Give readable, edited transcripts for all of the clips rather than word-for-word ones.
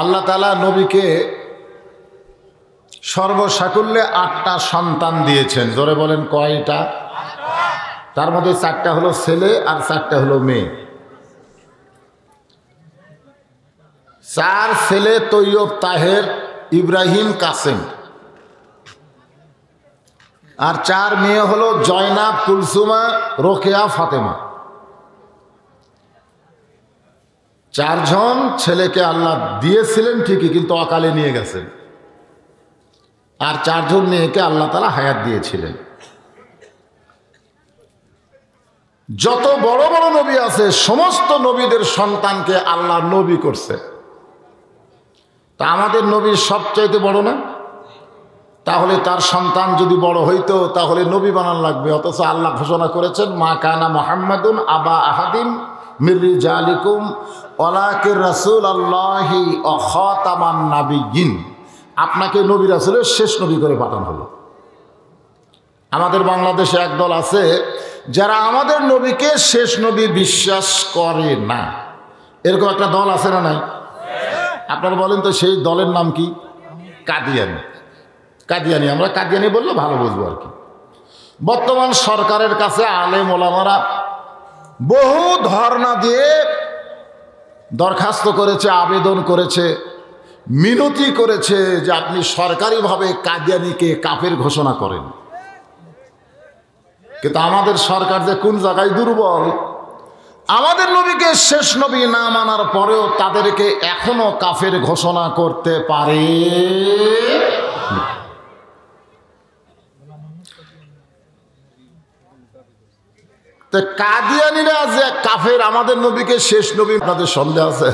আল্লাহ তাআলা নবীকে সর্বসাকুল্যে 8টা সন্তান দিয়েছেন। জোরে বলেন কয়টা? তার মধ্যে 4টা হলো ছেলে আর 4টা হলো মেয়ে। 4 ছেলে তৈয়ব, তাহের, ইব্রাহিম, কাসেম, আর 4 মেয়ে হলো জয়নাব, কুলসুমা, রোকেয়া, ফাতেমা। 4 জন ছেলেকে আল্লাহ দিয়েছিলেন ঠিকই, কিন্তু অকালে নিয়ে গেছেন। আর 4 জন মেয়েকে আল্লাহ তাআলা হায়াত দিয়েছিলেন। যত বড় বড় নবী আছে সমস্ত নবীদের সন্তানকে আল্লাহ নবী করছে। তা আমাদের নবী সবচাইতে বড় না? তাহলে তার সন্তান যদি বড় হইতো তাহলে নবী বানান লাগবে। অথচ আল্লাহ ঘোষণা করেছেন, মা কানা মুহাম্মাদুন আবা আহাদিন মির রিজালিকুম ওয়ালাকিন রাসূলুল্লাহি ওয়া খাতামান নাবিয়্যিন। আপনাকে নবী রাসূলের শেষ নবী করে পাঠানো হলো। আমাদের বাংলাদেশে একদল আছে যারা আমাদের নবীকে শেষ নবী বিশ্বাস করে না। এরকম একটা দল আছে না নাই? আপনারা বলেন তো সেই দলের নাম কি? কাদিয়ানি। কাদিয়ানি, আমরা কাদিয়ানি বললে ভালো বুঝবো আর কি। বর্তমান সরকারের কাছে আলেম ওলামারা বহু ধর্ণা দিয়ে দরখাস্ত করেছে, আবেদন করেছে, মিনতি করেছে যে আপনি সরকারিভাবে কাদিয়ানিকে কাফের ঘোষণা করেন। কিন্তু আমাদের সরকার যে কোন জায়গায় দুর্বল, আমাদের নবীকে শেষ নবী না মানার পরেও তাদেরকে এখনো কাফের ঘোষণা করতে পারে। তো কাদিয়ানিরা যে কাফের, আমাদের নবীকে শেষ নবী, আপনাদের সন্দেহ আছে?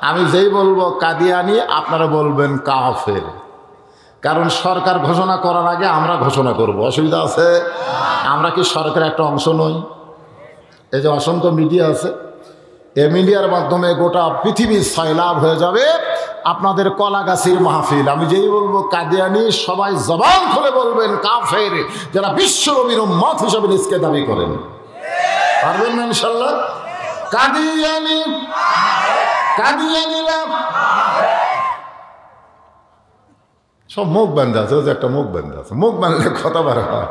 আমি যেই বলবো কাদিয়ানি, আপনারা বলবেন কাফের। কারণ সরকার ঘোষণা করার আগে আমরা ঘোষণা করব। অসুবিধা আছে? আমরা কি সরকারের একটা অংশ নই? এই যে অসংখ্য মিডিয়া আছে, এই মিডিয়ার মাধ্যমে গোটা পৃথিবী সয়লাভ হয়ে যাবে আপনাদের কলাগাছির মাহফিল। আমি যেই বলবো কাদিয়ানি, সবাই জবান খুলে বলবেন কাফের, যারা বিশ্ব নবীর উম্মত হিসাবে নিজকে দাবি করেন। পারবেন না ইনশাআল্লাহ? কাদিয়ানি, কাদিয়ানিরা সব মুখ বান্ধা আছে। ওই যে একটা মুখ বান্ধা আছে, মুখ বাঁধলে কথা বার হয়।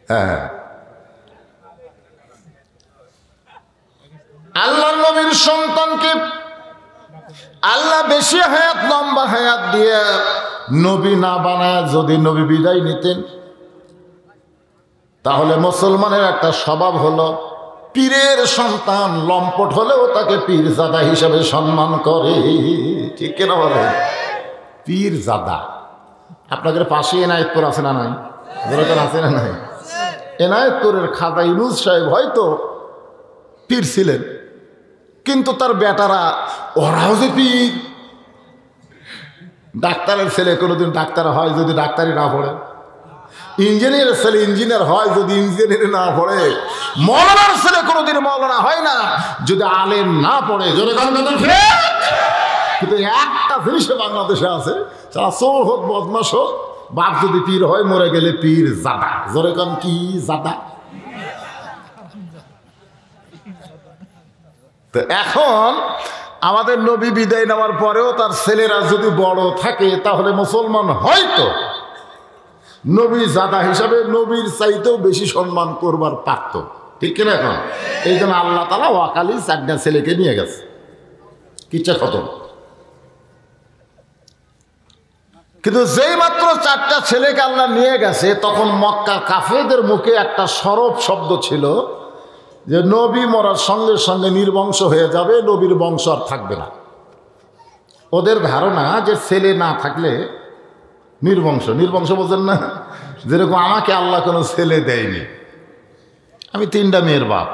হ্যাঁ, আল্লাহ নবীর সন্তানকে আল্লাহ বেশি হায়াত, লম্বা হায়াত দিয়ে নবী না বানায় যদি নবী বিদায় নিতেন, তাহলে মুসলমানের একটা স্বভাব হলো পীরের সন্তান লম্পট হলেও তাকে পীরজাদা হিসাবে সম্মান করে। ঠিক কিনা বলে? পীরজাদা। আপনাদের পাশে এনায়েতপুর আছে না নাই? যেরকম আছে না নাই? এনায়েতপুরের খাজা ইউনুস সাহেব হয়তো পীর ছিলেন, কিন্তু তার বেটারা ওরাও যে পীর। ডাক্তারের ছেলে কোনোদিন ডাক্তার হয় যদি ডাক্তারি না পড়ে, ইঞ্জিনিয়ারের ছেলে ইঞ্জিনিয়ার হয় যদি ইঞ্জিনিয়ারে না পড়ে, মৌলানার ছেলে কোনোদিন মৌলানা হয় না যদি আলেম না পড়ে। জোরে গান গান। কিন্তু একটা জিনিসে বাংলাদেশে আছে, যারা চোর হোক বদমাস হোক, বাপ যদি পীর হয় মরে গেলে পীর জাদা। জোরে গান। কি জাদা? তো এখন আমাদের নবী বিদায় নেওয়ার পরেও তার ছেলেরা যদি বড় থাকে, তাহলে মুসলমান হয়তো নবী জাদা হিসাবে নবীর চাইতেও বেশি সম্মান করবার পারত। ঠিক কিনা? এখন এই জন্য আল্লাহ তাআলা ওয়াকালি 4টা ছেলেকে নিয়ে গেছে। কিচ্ছা খতম। কিন্তু যেই মাত্র 4টা ছেলেকে আল্লাহ নিয়ে গেছে, তখন মক্কার কাফেরদের মুখে একটা সরব শব্দ ছিল যে নবী মরার সঙ্গে সঙ্গে নির্বংশ হয়ে যাবে, নবীর বংশ আর থাকবে না। ওদের ধারণা যে ছেলে না থাকলে নির্বংশ। নির্বংশ বোঝেন না? যেরকম আমাকে আল্লাহ কোনো ছেলে দেয়নি, আমি 3টা মেয়ের বাপ।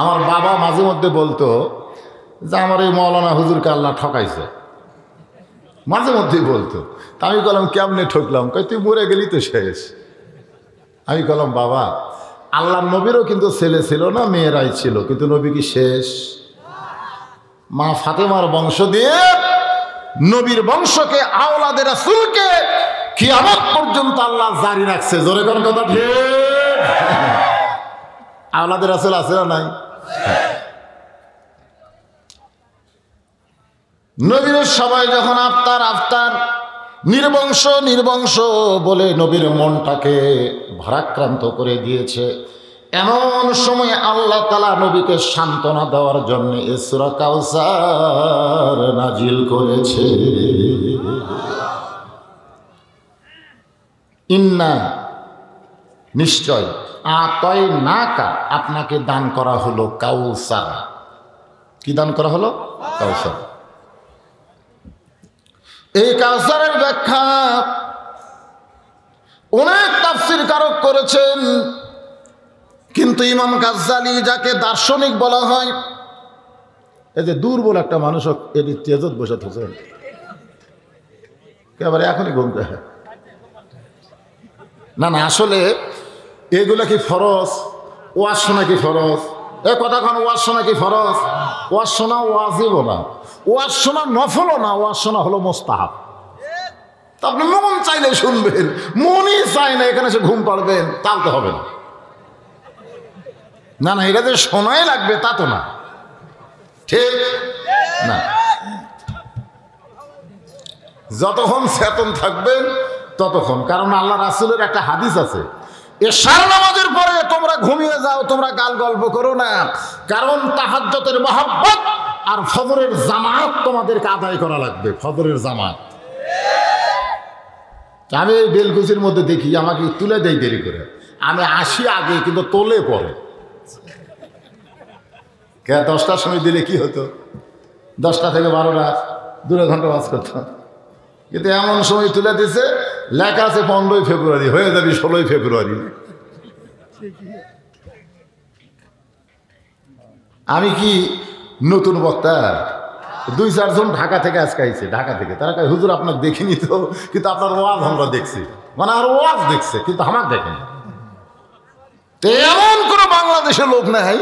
আমার বাবা মাঝে মধ্যে বলতো যে আমার এই মৌলানা হুজুরকে আল্লাহ ঠকাইছে, মাঝে মধ্যেই বলতো। তা আমি বললাম কেমনে ঠকলাম? কই তুই মরে গেলি তো শেষ। আমি বললাম বাবা, আল্লাহ নবীরও কিন্তু ছেলে ছিল না, মেয়েরাই ছিল, কিন্তু নবী কি শেষ? মা ফাতেমার বংশ দিয়ে নবীর বংশকে, আওলাদে রাসূলকে কিয়ামত পর্যন্ত আল্লাহ জারি রাখছে। জোরে কোন কথা ঠিক? আওলাদে রাসূল আছে না নাই? নবীর সবাই যখন আফতার আফতার নির্বংশ নির্বংশ বলে নবীর মনটাকে ভারাক্রান্ত করে দিয়েছে, এমন সময় আল্লাহ তাআলা নবীকে সান্ত্বনা দেওয়ার জন্য সূরা কাউসার নাজিল করেছে। ইন্না নিশ্চয় আতাইনাকা আপনাকে দান করা হলো কাউসার। কি দান করা হলো? কাউসার। এই কাউসারের ব্যাখ্যা অনেক তাফসীর কারক করেছেন, কিন্তু ইমাম গাজ্জালী যাকে দার্শনিক বলা হয়, এই যে দুর্বল একটা মানুষ এটি তেজত বসে থাকেন একেবারে এখনই ঘুমতে হয় না। না আসলে এগুলা কি ফরজ? ওয়াজ শোনা কি ফরজ? এ কথাক্ষণ ওয়াজ শোনা কি ফরজ? ওয়াজ শোনা ওয়াজিবও না, ওয়াজ শোনা নফলও না, ওয়াজ শোনা হলো মোস্তাহাব। তা আপনি মন চাইলে শুনবেন, মনই চাই না এখানে সে ঘুম পাড়বেন, তাহলে হবে না। না না, এটা যে শোনাই লাগবে তা তো না, ঠিক না। যতক্ষণ চেতন থাকবেন ততক্ষণ, কারণ আল্লাহ রাসূলের একটা হাদিস আছে, এশার নামাজের পরে তোমরা ঘুমিয়ে যাও, তোমরা গাল গল্প করো না, কারণ তাহাজ্জুদের মহব্বত আর ফজরের জামাত তোমাদেরকে আদায় করা লাগবে। ফজরের জামাত আমি এই বেলকুচির মধ্যে দেখি, আমাকে তুলে দেয় দেরি করে, আমি আসি আগে কিন্তু তোলে পরে। 10টার সময় দিলে কি হতো? 10টা থেকে 12টা 2 ঘন্টা ওয়াজ করতাম, কিন্তু এমন সময় তুলে দিছে লেখা আছে 15ই ফেব্রুয়ারি, হয়ে যাবি 16ই ফেব্রুয়ারি। আমি কি নতুন বক্তা? 2-4 জন ঢাকা থেকে আজকে আইছে, ঢাকা থেকে। তারা কয় হুজুর আপনাকে দেখিনি তো, কিন্তু আপনার ওয়াজ আমরা দেখছি, মানে আর ওয়াজ দেখছে কিন্তু আমার দেখেনি। এমন কোনো বাংলাদেশের লোক নাই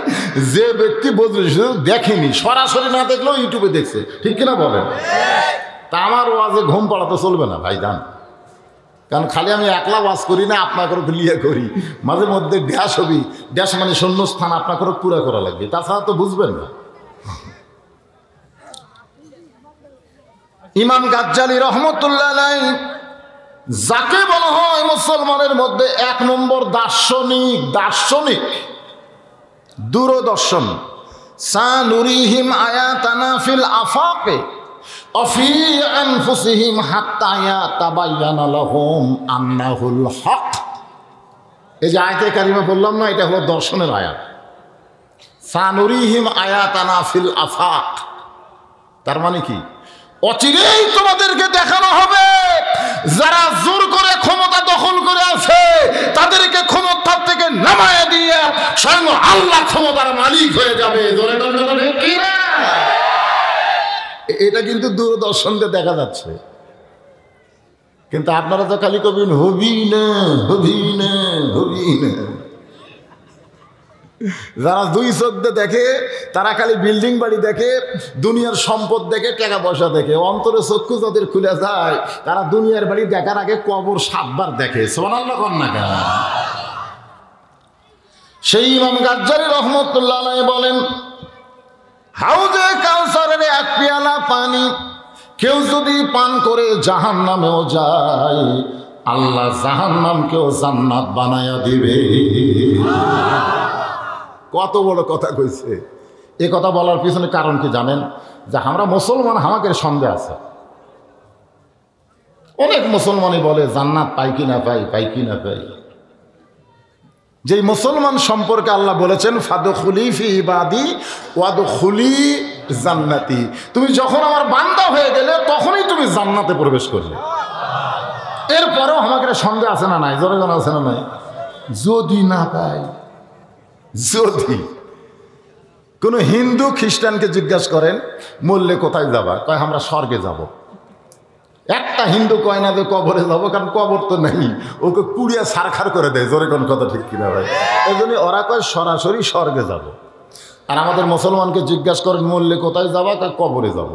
যে ব্যক্তি বদলে দেখেনি, সরাসরি না দেখলেও ইউটিউবে দেখছে, ঠিক কিনা বলেন? তা আমার ওয়াজে ঘুম পাড়াতে চলবে না ভাই জান, কারণ খালি আমি একলা ওয়াজ করি না, আপনাকে লিয়ে করি, মাঝে মধ্যে ড্যাশ হবি, ড্যাশ মানে শূন্যস্থান আপনাকে পুরা করা লাগবে, তাছাড়া তো বুঝবেন না। ইমাম গাজ্জালী রহমতুল্লাহ আলাইহি যাকে বলা হয় মুসলমানের মধ্যে 1 নম্বর দার্শনিক দূরদর্শন, সানুরিহিম আয়াতানা ফিল আফাকে অফি আনফুসিহিম হাত্তা ইয়াতাবায়ানা লাহুম আন্নাহুল হক। এই যে আয়াতে কারিমা বললাম না, এটা হলো দর্শনের আয়াত। সানুরিহিম আয়াতানা ফিল আফাক, তার মানে কি? অচিরেই তোমাদেরকে দেখানো হবে যারা জোর করে ক্ষমতা দখল করে আছে, তাদেরকে ক্ষমতা থেকে নামায় দিয়ে স্বয়ং আল্লাহ ক্ষমতার মালিক হয়ে যাবে। এটা কিন্তু দূরদর্শনে দেখা যাচ্ছে, কিন্তু আপনারা তো খালি কবেন হবি না হবি না হবি না। যারা 2 চোখ দিয়ে দেখে তারা খালি বিল্ডিং বাড়ি দেখে, দুনিয়ার সম্পদ দেখে, টাকা পয়সা দেখে। অন্তরে চক্ষু যাদের খুলে যায় তারা দুনিয়ার বাড়ি দেখার আগে কবর 7 বার দেখে। সুবহানাল্লাহ কন্যা কেন? সেই ইমাম গাজ্জালী রহমতুল্লাহ আলাইহি বলেন, হাউজে কাউসারের 1 পেয়ালা পানি কেউ যদি পান করে জাহান্নামেও যায়, আল্লাহ জাহান্নামকেও জান্নাত বানায়া দিবে। কত বড় কথা কইছে! এ কথা বলার পিছনে কারণ কি জানেন? যে আমরা মুসলমান, আমাদের সন্দেহ আছে। অনেক মুসলমানই বলে জান্নাত পাই কি না পাই, পাই কি না পাই। যেই মুসলমান সম্পর্কে আল্লাহ বলেছেন ফাদখুলি ফি ইবাদি ওয়াদখুলি জান্নাতি, তুমি যখন আমার বান্দা হয়ে গেলে তখনই তুমি জান্নাতে প্রবেশ করলে। এরপরেও আমাদের সন্দেহ আছে না নাই? জনগণ আছে না নাই? যদি না পাই, যদি কোনো হিন্দু খ্রিস্টানকে জিজ্ঞাসা করেন মরলে কোথায় যাবা, কয় আমরা স্বর্গে যাব। একটা হিন্দু কয় না যে কবরে যাবো, কারণ কবর তো নেই, ওকে পুড়িয়া ছারখার করে দেয়। জোরে কোন কথা ঠিক কিনা ভাই? এই জন্য ওরা কয় সরাসরি স্বর্গে যাব। আর আমাদের মুসলমানকে জিজ্ঞাসা করেন মরলে কোথায় যাবা, কয় কবরে যাব।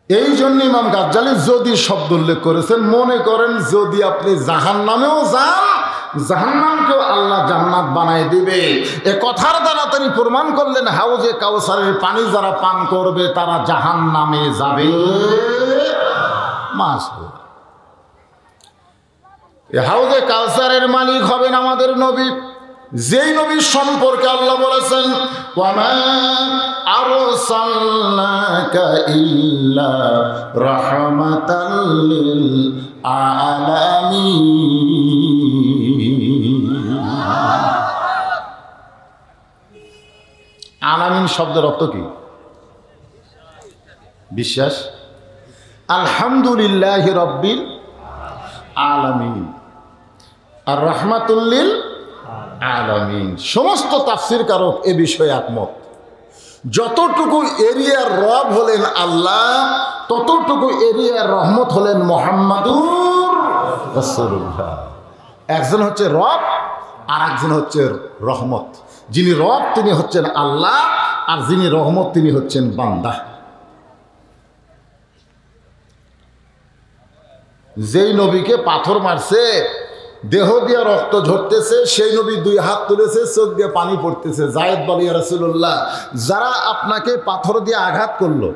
এই জন্য ইমাম গাজ্জালী যদি শব্দ উল্লেখ করেছেন, মনে করেন যদি আপনি জাহান্নামেও যান জাহান্নামকেও আল্লাহ জান্নাত বানায় দিবে। এ কথার দ্বারা তিনি প্রমাণ করলেন হাউজে কাউসারের পানি যারা পান করবে তারা জাহান্নামে যাবে। মাশাআল্লাহ। এ হাউজে কাউসারের মালিক হবেন আমাদের নবী, যেই নবী সম্পর্কে আল্লাহ বলেছেন ওয়ামা আরসালনাকা ইল্লা রাহমাতাল লিল আলামিন। আলামিন শব্দের অর্থ কি? বিশ্বাস। আলহামদুলিল্লাহি রাব্বিল আলামিন আর রাহমাতুল লিল আলামিন। সমস্ত তাফসীর কারক এ বিষয়ে একমত। যতটুকু এরিয়ার রব হলেন আল্লাহ, ততটুকু এরিয়ার রহমত হলেন মুহাম্মাদুর রাসূলুল্লাহ। একজন হচ্ছে রব আর একজন হচ্ছে রহমত। যিনি রব তিনি হচ্ছেন আল্লাহ, আর যিনি রহমত তিনি হচ্ছেন বান্দা। যেই নবীকে পাথর মারছে, দেহ দিয়ে রক্ত ঝরতেছে, সেই নবী দুই হাত তুলেছে, চোখ দিয়ে পানি পড়তেছে। জায়েদ বলে ইয়া রাসূলুল্লাহ, যারা আপনাকে পাথর দিয়ে আঘাত করলো,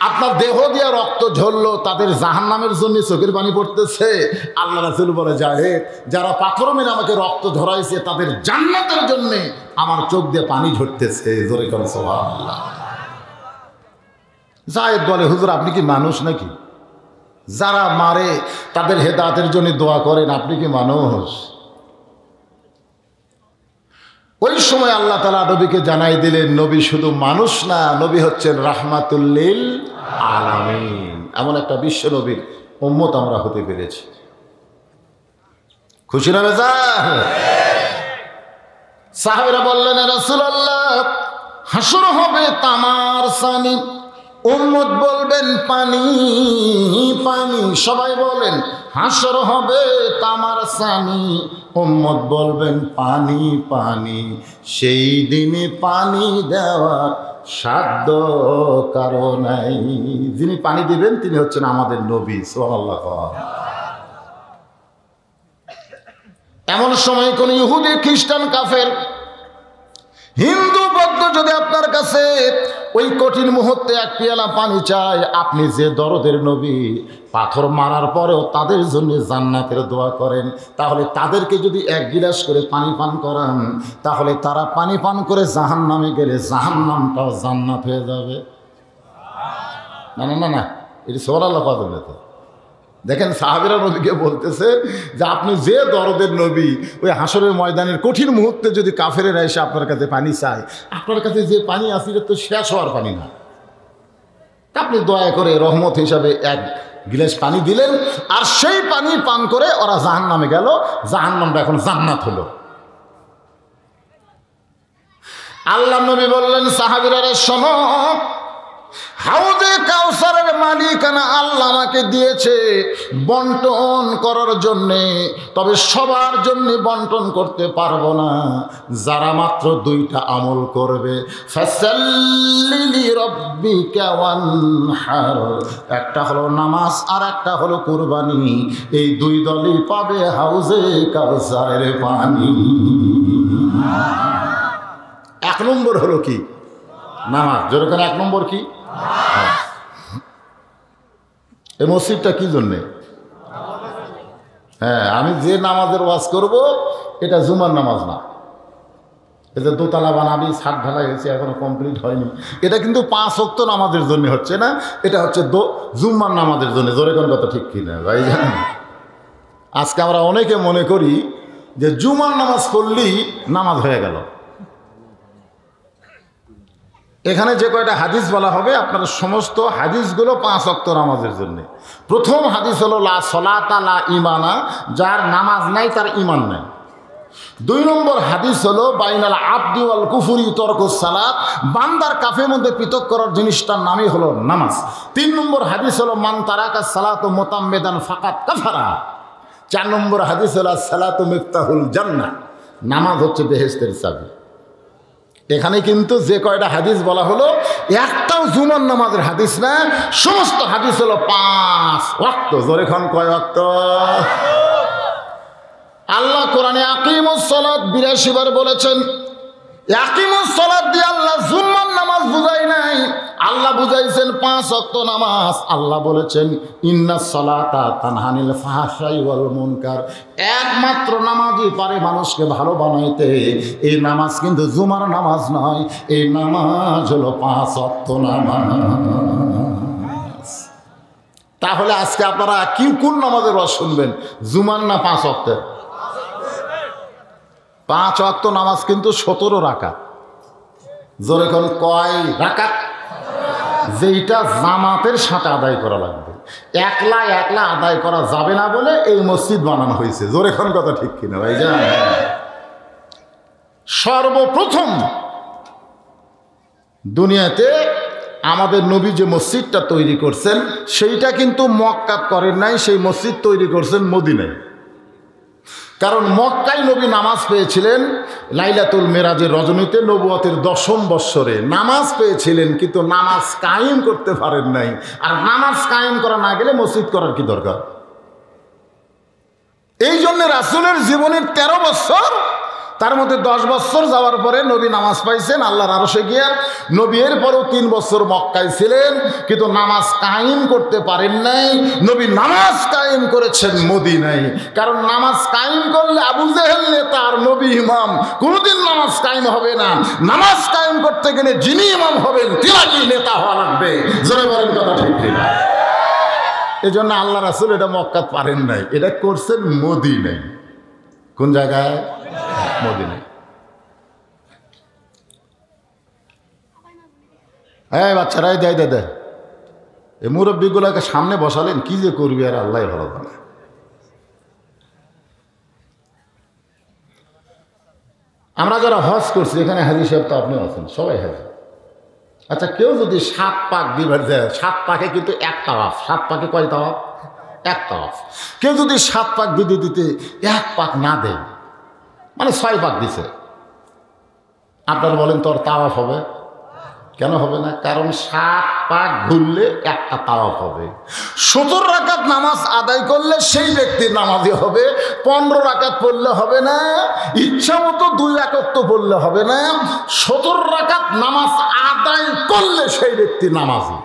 আপনার দেহ দিয়ে রক্ত ঝরলো, তাদের জাহান্নামের জন্য চোখের পানি পড়তেছে। আল্লাহ রাসূল বলে জায়েদ, যারা পাথর মেরে আমাকে রক্ত ঝরাইছে তাদের জান্নাতের জন্য আমার চোখ দিয়ে পানি ঝরতেছে। জোরে করে সুবহানাল্লাহ। জায়েদ বলে হুজুর আপনি কি মানুষ নাকি? যারা মারে তাদের হেদায়েতের জন্য দোয়া করেন, আপনি কি মানুষ? ওই সময় আল্লাহ তাআলা নবীকে জানাই দিলেন নবী শুধু মানুষ না, নবী হচ্ছেন রাহমাতুল লিল আলামিন। এমন একটা বিশ্ব নবীর উম্মত আমরা হতে পেরেছি। খুশি না বেজার? সাহাবীরা বললেন ইয়া রাসূলুল্লাহ, হাসর হবে তামার সানি, উম্মত বলবেন পানি পানি। সবাই বলেন হাসর হবে তামার সানি, উম্মত বলবেন পানি পানি। সেই দিনে পানি দেওয়ার সাধ্য কারো নাই। যিনি পানি দিবেন তিনি হচ্ছেন আমাদের নবী সাল্লাল্লাহু আলাইহি ওয়াসাল্লাম। এমন সময় কোন ইহুদি, খ্রিস্টান, কাফের, হিন্দু, বৌদ্ধ যদি আপনার কাছে ওই কঠিন মুহূর্তে এক পেয়ালা পানি চায়, আপনি যে দরদের নবী, পাথর মারার পরেও তাদের জন্য জান্নাতের দোয়া করেন, তাহলে তাদেরকে যদি এক গিলাস করে পানি পান করান, তাহলে তারা পানি পান করে জাহান্নামে গেলে জাহান্নামটাও জান্নাত হয়ে যাবে। না না না না, এটি সুবহানাল্লাহ পাবেন না তো। দেখেন সাহাবীরা নবীকে বলতেছে যে আপনি যে দরদের নবী, ওই হাসরের ময়দানের কঠিন মুহূর্তে যদি কাফেরেরা এসে আপনার কাছে পানি চায়, আপনার কাছে যে পানি আছে এটা তো শেষ হওয়ার পানি না, আপনি দয়া করে রহমত হিসাবে এক গিলাস পানি দিলেন, আর সেই পানি পান করে ওরা জাহান্নামে গেল, জাহান্নামটা এখন জান্নাত হলো। আল্লাহ নবী বললেন সাহাবীরা শোনো, হাউজে কাউসারের মালিকানা আল্লাহ আমাকে দিয়েছে বন্টন করার জন্যে, তবে সবার জন্য বন্টন করতে পারবো না। যারা মাত্র দুইটা আমল করবে, ফাসাল্লি লিরাব্বিকা ওয়ানহার, একটা হলো নামাজ আর একটা হলো কুরবানি, এই দুই দলই পাবে হাউজে কাউসারের পানি। এক নম্বর হলো কি? নামাজ। যেরকম এক নম্বর কি? এই মসজিদটা কি জন্যে? হ্যাঁ, আমি যে নামাজের ওয়াজ করব এটা জুমার নামাজ না। এটা দোতলা বানাবি, ছাদ ঢালাই হয়েছে, এখনো কমপ্লিট হয়নি। এটা কিন্তু 5 ওয়াক্ত নামাজের জন্য হচ্ছে না, এটা হচ্ছে জুম্মার নামাজের জন্য। জোরে কোন কথা ঠিক কিনা ভাই? জানেন আজকে আমরা অনেকে মনে করি যে জুমার নামাজ পড়লেই নামাজ হয়ে গেল। এখানে যে কয়টা হাদিস বলা হবে আপনারা সমস্ত হাদিসগুলো 5 ওয়াক্ত নামাজের জন্য। প্রথম হাদিস হলো লা সলাতা লা ইমানা, যার নামাজ নাই তার ইমান নাই। 2 নম্বর হাদিস হলো বাইনাল আবদি ওয়াল কুফরি তরকুস সালাত, বান্দার কাফের মধ্যে পৃথক করার জিনিসটার নামই হলো নামাজ। 3 নম্বর হাদিস হলো মান তারাকা সালাতু মুতাম্মিদান ফাকাত কাফারা। 4 নম্বর হাদিস হলো সালাতু মিফতাহুল জান্নাহ, নামাজ হচ্ছে বেহেশতের চাবি। এখানে কিন্তু যে কয়টা হাদিস বলা হলো একটাও জুমার নামাজের হাদিস না, সমস্ত হাদিস হলো 5 ওয়াক্ত। জোরে খান কয় ওয়াক্ত? আল্লাহ কোরআনে আকিমুস সালাত ৮২ বার বলেছেন। আকিমুস সালাত দিয়ে আল্লাহ জুম্মার নামাজ বুঝাই নাই, আল্লাহ বুঝাইছেন ৫ ওয়াক্ত নামাজ। আল্লাহ বলেছেন ইন্নাস সালাতা তানহা আনিল ফাহশাই ওয়াল মুনকার। একমাত্র নামাজই পারে মানুষকে ভালো বানাইতে। এই নামাজ কিন্তু জুমার নামাজ নয়, এই নামাজ হলো ৫ ওয়াক্ত নামাজ। তাহলে আজকে আপনারা কোন নামাজের ওয়াজ শুনবেন, জুমার না ৫ ওয়াক্তের? ৫ ওয়াক্ত নামাজ কিন্তু ১৭ রাকাত। জোরে কোন কয় রাকাত? যেইটা জামাতের সাথে আদায় করা লাগবে, একলা একলা আদায় করা যাবে না বলে এই মসজিদ বানানো হয়েছে। জোরে কোন কথা ঠিক কিনা ভাইজান? সর্বপ্রথম দুনিয়াতে আমাদের নবী যে মসজিদটা তৈরি করছেন সেইটা কিন্তু মক্কাত করেন নাই, সেই মসজিদ তৈরি করছেন মদিনায়। কারণ মক্কায় নবী নামাজ পেয়েছিলেন লাইলাতুল মেরাজের রজনীতে, নবুয়তের ১০ম বৎসরে নামাজ পেয়েছিলেন, কিন্তু নামাজ কায়েম করতে পারেন নাই। আর নামাজ কায়েম করা না গেলে মসজিদ করার কি দরকার? এই জন্য রাসূলের জীবনের ১৩ বছর, তার মধ্যে 10 বছর যাওয়ার পরে নবী নামাজ পাইছেন আল্লাহর আরশে গিয়ে। নবী এর পরেও 3 বছর মক্কায় ছিলেন, কিন্তু নামাজ কায়েম করতে পারেন নাই। নবী নামাজ কায়েম করেছেন মদিনায়। কারণ নামাজ কায়েম করলে আবু জেহেল নেতা আর নবী ইমাম, কোনোদিন নামাজ কায়েম হবে না। নামাজ কায়েম করতে গেলে যিনি ইমাম হবেন তিনাকেই নেতা হওয়া লাগবে। জোরে বলেন কথা ঠিক কিনা? এই জন্য আল্লাহ রাসূল এটা মক্কাত পারেন নাই, এটা করছেন মদিনায়। কোন জায়গায়? মদিনায়। হ্যাঁ বাচ্চারা দেয় দে এই মুরব্বীগুলোকে সামনে বসালেন, কি যে করবি আর আল্লাহ ভালো জানে। আমরা যারা হজ করছি এখানে হাজী সাহেব তো আপনি আছেন, সবাই হাজী। আচ্ছা, কেউ যদি 7 পাক দিবার যায়, 7 পাকে কিন্তু 1 তাওয়াফ। 7 পাকে কয় তাওয়াফ? 1 তাওয়াফ। কেউ যদি 7 পাক দিতে দিতে 1 পাক না দেয়, মানে 6 পাক দিছে, আপনারা বলেন তোর তাওয়াফ হবে? কেন হবে না? কারণ 7 পাক ঘুরলে একটা তাওয়াফ হবে। 70 রাকাত নামাজ আদায় করলে সেই ব্যক্তির নামাজই হবে। 15 রাকাত পড়লে হবে না, ইচ্ছা মতো 2 রাকাত তো পড়লে হবে না। 70 রাকাত নামাজ আদায় করলে সেই ব্যক্তির নামাজই।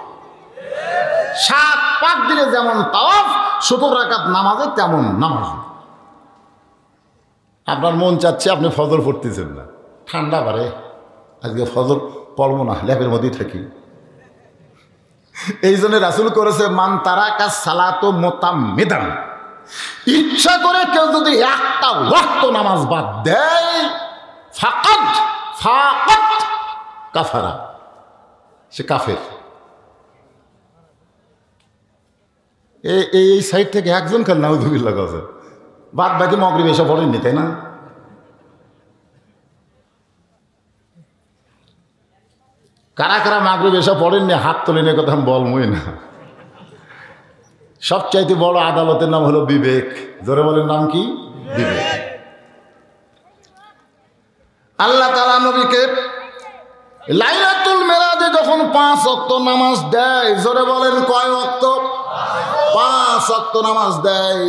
7 পাক দিলে যেমন তাওয়াফ, 70 রাকাত নামাজে তেমন নামাজ। আপনার মন চাচ্ছে আপনি ফজর পড়তেছেন না, ঠান্ডা বাড়ে, আজকে ফজর পড়বো না, ল্যাবের মধ্যেই থাকি। এই জন্য রাসূল করেছে মান তারাকা সালাতো মুতাম্মিদান। ইচ্ছা করে কেউ যদি একটা ওয়াক্ত নামাজ বাদ দেয়, ফাকাত কাফারা, সে কাফের। এই সাইড থেকে একজন খাল নাউযুবিল্লাহ কাছে, বাদ বাকি মাগরিব এসে পড়েননি, তাই না? কারা কারা মাগরিব এসে পড়েননি হাত তোলেন, এ কথা আমি বলবই না। সবচাইতে বড় আদালতের নাম হলো বিবেক। জোরে বলেন নাম কি? বিবেক। আল্লাহ তাআলা নবীকে লাইলাতুল মেরাজে যখন 5 ওয়াক্ত নামাজ দেয়, জোরে বলেন কয় ওয়াক্ত? 5 ওয়াক্ত নামাজ দেয়।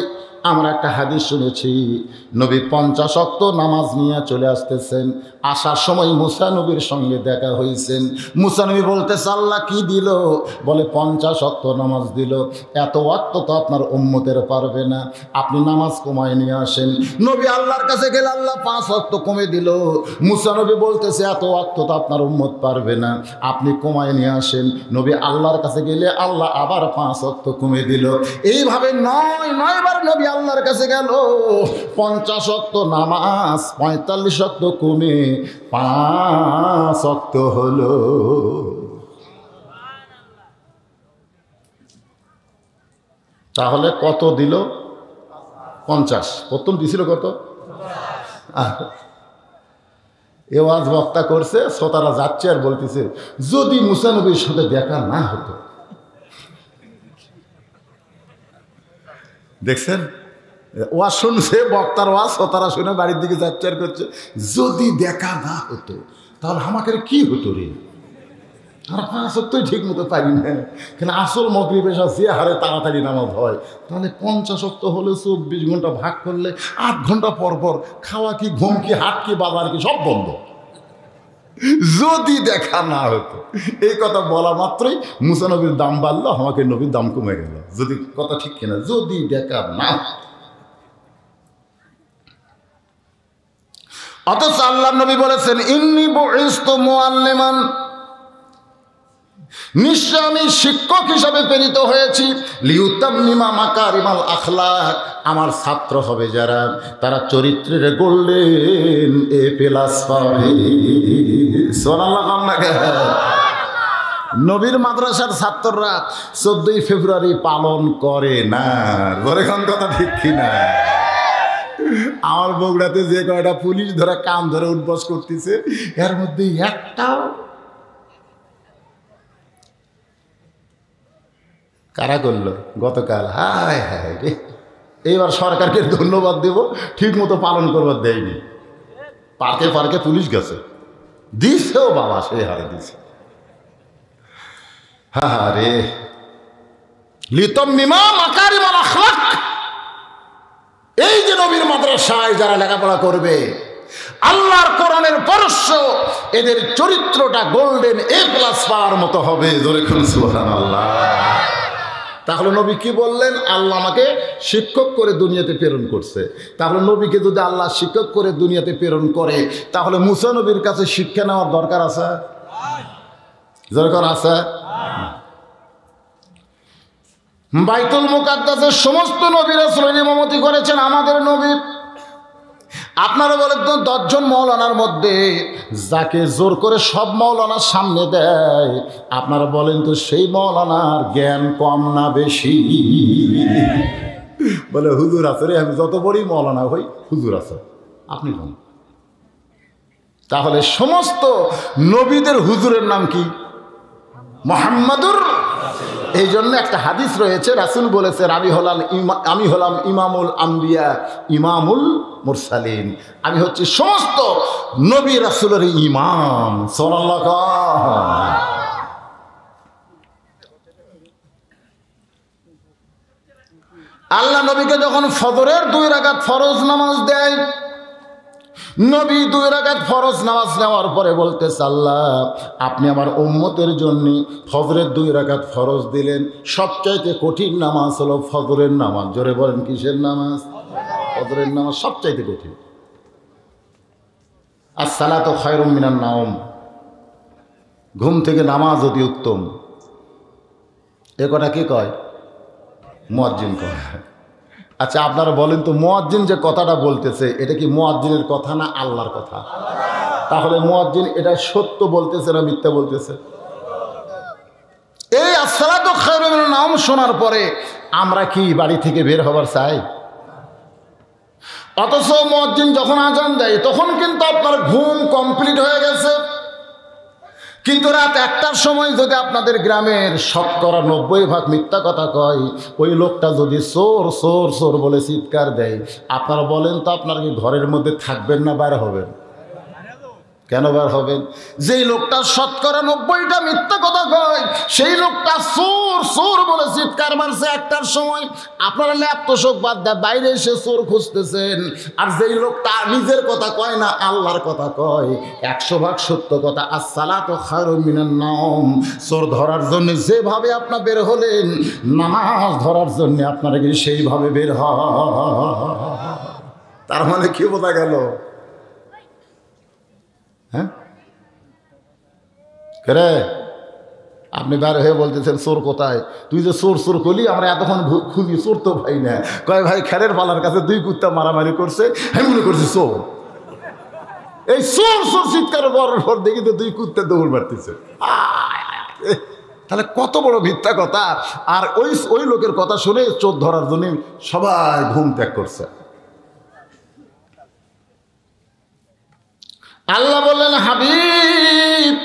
আমরা একটা হাদিস শুনেছি, নবী 50 ওয়াক্ত নামাজ নিয়ে চলে আসতেছেন। আসার সময় মুসা নবীর সঙ্গে দেখা হয়েছেন। মুসা নবী বলতেছে আল্লাহ কি দিল? বলে 50 ওয়াক্ত নামাজ দিল। এত ওয়াক্ত তো আপনার উম্মতের পারবে না, আপনি নামাজ কমায় নিয়ে আসেন। নবী আল্লাহর কাছে গেলে আল্লাহ 5 ওয়াক্ত কমে দিল। মুসা নবী বলতেছে এত ওয়াক্ত তো আপনার উম্মত পারবে না, আপনি কমায় নিয়ে আসেন। নবী আল্লাহর কাছে গেলে আল্লাহ আবার 5 ওয়াক্ত কমে দিল। এইভাবে 9 বার নবী আল্লাহর কাছে গেল। 50 ওয়াক্ত নামাজ 45 ওয়াক্ত কমে 5 ওয়াক্ত হলো। তাহলে কত দিল? 50। প্রথম দিছিল কত? এ ওয়াজ বক্তা করছে, শ্রোতারা যাচ্ছে আর বলতেছে যদি মুসা নবীর সাথে দেখা না হতো। দেখছেন, ওয়াজ শুনছে, বক্তার ওয়াজ, শ্রোতারা শুনে বাড়ির দিকে যাচ্চার করছে, যদি দেখা না হতো তাহলে আমাকে কি হতো রে? আর 5 ওয়াক্তই ঠিক মতো পারি না, কেন আসল মাগরিব এশা যে হারে তাড়াতাড়ি নামাজ হয়, তাহলে 50 ওয়াক্ত হলে 24 ঘন্টা ভাগ করলে 8 ঘন্টা পর পর খাওয়া কি, ঘুম কি, হাট কি, বাজার কি, সব বন্ধ। যদি দেখা না হতো, এই কথা বলা মাত্রই মুসা নবীর দাম বাড়লো, আমাকে নবীর দাম কমে গেল। যদি কথা ঠিক কিনা, যদি দেখা না হতো। অথচ আল্লাহ নবী বলেছেন, ইন্নী বুইসতু মুআল্লিমান, নিশ্চয় আমি শিক্ষক হিসাবে প্রেরিত হয়েছি, লিউতাম্মিমা মাকারিমাল আখলাক, আমার ছাত্র হবে যারা, তারা চরিত্রের গোল্ডেন A+ পাবে। সুবহানাল্লাহ। নবীর মাদ্রাসার ছাত্ররা 14ই ফেব্রুয়ারি পালন করে না, বলেন কথা ঠিক কিনা? আমার বগুড়াতে যে কয়টা পুলিশ ধরে কান ধরে উঠবস করতেছে, এর মধ্যে একটাও কারা করলো গতকাল? হায় হায় রে, এইবার সরকারকে ধন্যবাদ দেব, ঠিক মতো পালন করবার দেয়নি। পার্কে পার্কে পুলিশ গেছে, দিছেও বাবা, সেই হারে দিছে। হা রে, লিতাম্মিমা মাকারিমাল আখলাক, এই যে নবীর মাদ্রাসায় যারা লেখাপড়া করবে, আল্লাহর কোরআনের পরশ, এদের চরিত্রটা গোল্ডেন A+ পাওয়ার মতো হবে। জোরে বলুন সুবহানাল্লাহ। তাহলে নবী কি বললেন? আল্লাহ আমাকে শিক্ষক করে দুনিয়াতে প্রেরণ করছে। তাহলে নবীকে যদি আল্লাহ শিক্ষক করে দুনিয়াতে প্রেরণ করে, তাহলে মুসা নবীর কাছে শিক্ষা নেওয়ার দরকার আছে? দরকার আছে? বাইতুল মুকাদ্দাসের সমস্ত নবী রাসূল ইমামতি করেছেন, আমাদের নবী। আপনারা বলেন তো, 10 জন মৌলানার মধ্যে যাকে জোর করে সব মৌলানার সামনে দেয়, আপনারা বলেন তো সেই মৌলানার জ্ঞান কম না বেশি? বলে হুজুর আছে রে, আমি যত বড়ই মৌলানা হই, হুজুর আছে, আপনি কোন? তাহলে সমস্ত নবীদের হুজুরের নাম কি? মুহাম্মাদুর। এই জন্য একটা হাদিস রয়েছে, রাসূল বলেছেন, আমি হলাম ইমামুল আম্বিয়া ইমামুল মুরসালিন, আমি হচ্ছি সমস্ত নবী রাসূলের ইমাম। সাল্লাল্লাহু আলাইহি। আল্লাহ নবীকে যখন ফজরের 2 রাকাত ফরজ নামাজ দেয়, নবী 2 রাকাত ফরজ নামাজ নেওয়ার পরে বলতেছে, আল্লাহ আপনি আমার উম্মতের জন্য ফজরের 2 রাকাত ফরজ দিলেন, সবচাইতে কঠিন নামাজ হলো ফজরের নামাজ। জোরে বলেন, কিসের নামাজ? ফজরের নামাজ সবচাইতে কঠিন। as-salatu খায়রুম মিনান নাওম, ঘুম থেকে নামাজ অতি উত্তম। এ কথা কি কয়? মুয়াজ্জিন কয়। আচ্ছা আপনারা বলেন তো, মুয়াজ্জিন যে কথাটা বলতেছে, এটা কি মুয়াজ্জিনের কথা না আল্লাহর কথা? তাহলে মুয়াজ্জিন এটা সত্য বলতেছে না মিথ্যা বলতেছে? এই as-salatu খায়রুম মিনান নাওম শোনার পরে আমরা কি বাড়ি থেকে বের হবার চাই? অথচ মুয়াজ্জিন যখন আজান দেয়, তখন কিন্তু আপনার ঘুম কমপ্লিট হয়ে গেছে। কিন্তু রাত 1টার সময় যদি আপনাদের গ্রামের 90% মিথ্যা কথা কয়, ওই লোকটা যদি চোর চোর চোর বলে চিৎকার দেয়, আপনারা বলেন তো আপনারা কি ঘরের মধ্যে থাকবেন না বাইরে হবেন? কেন বার হবেন? যেই লোকটা 90%টা মিথ্যা কথা কয়, সেই লোকটা চোর চোর বলে চিৎকার মারছে 1টার সময়, আপনারা ল্যাপটপ বাদ দেয় বাইরে এসে চোর খুঁজতেছেন। আর যেই লোকটা নিজের কথা কয় না, আল্লাহর কথা কয়, 100% সত্য কথা, as-salatu খায়রুম মিনান নাওম, চোর ধরার জন্য যেভাবে আপনার বের হলেন, নামাজ ধরার জন্য আপনারা কি সেইভাবে বের হয়? তার মানে কি বোঝা গেল? হ্যাঁ, রে আপনি বার হয়ে বলতেছেন চোর কোথায়? তুই যে চোর চোর করলি, আমরা এতক্ষণ খুঁজি, চোর তো ভাই না। কয় ভাই খেরের পালার কাছে 2 কুত্তা মারামারি করছে, আমি মনে করছি চোর। এই চোর চোর চিৎকার করার পর দেখি তো 2 কুত্তা দৌড় মারতেছে। তাহলে কত বড় মিথ্যা কথা! আর ওই লোকের কথা শুনে চোর ধরার জন্য সবাই ঘুম ত্যাগ করছে। আল্লাহ বললেন, হাবিব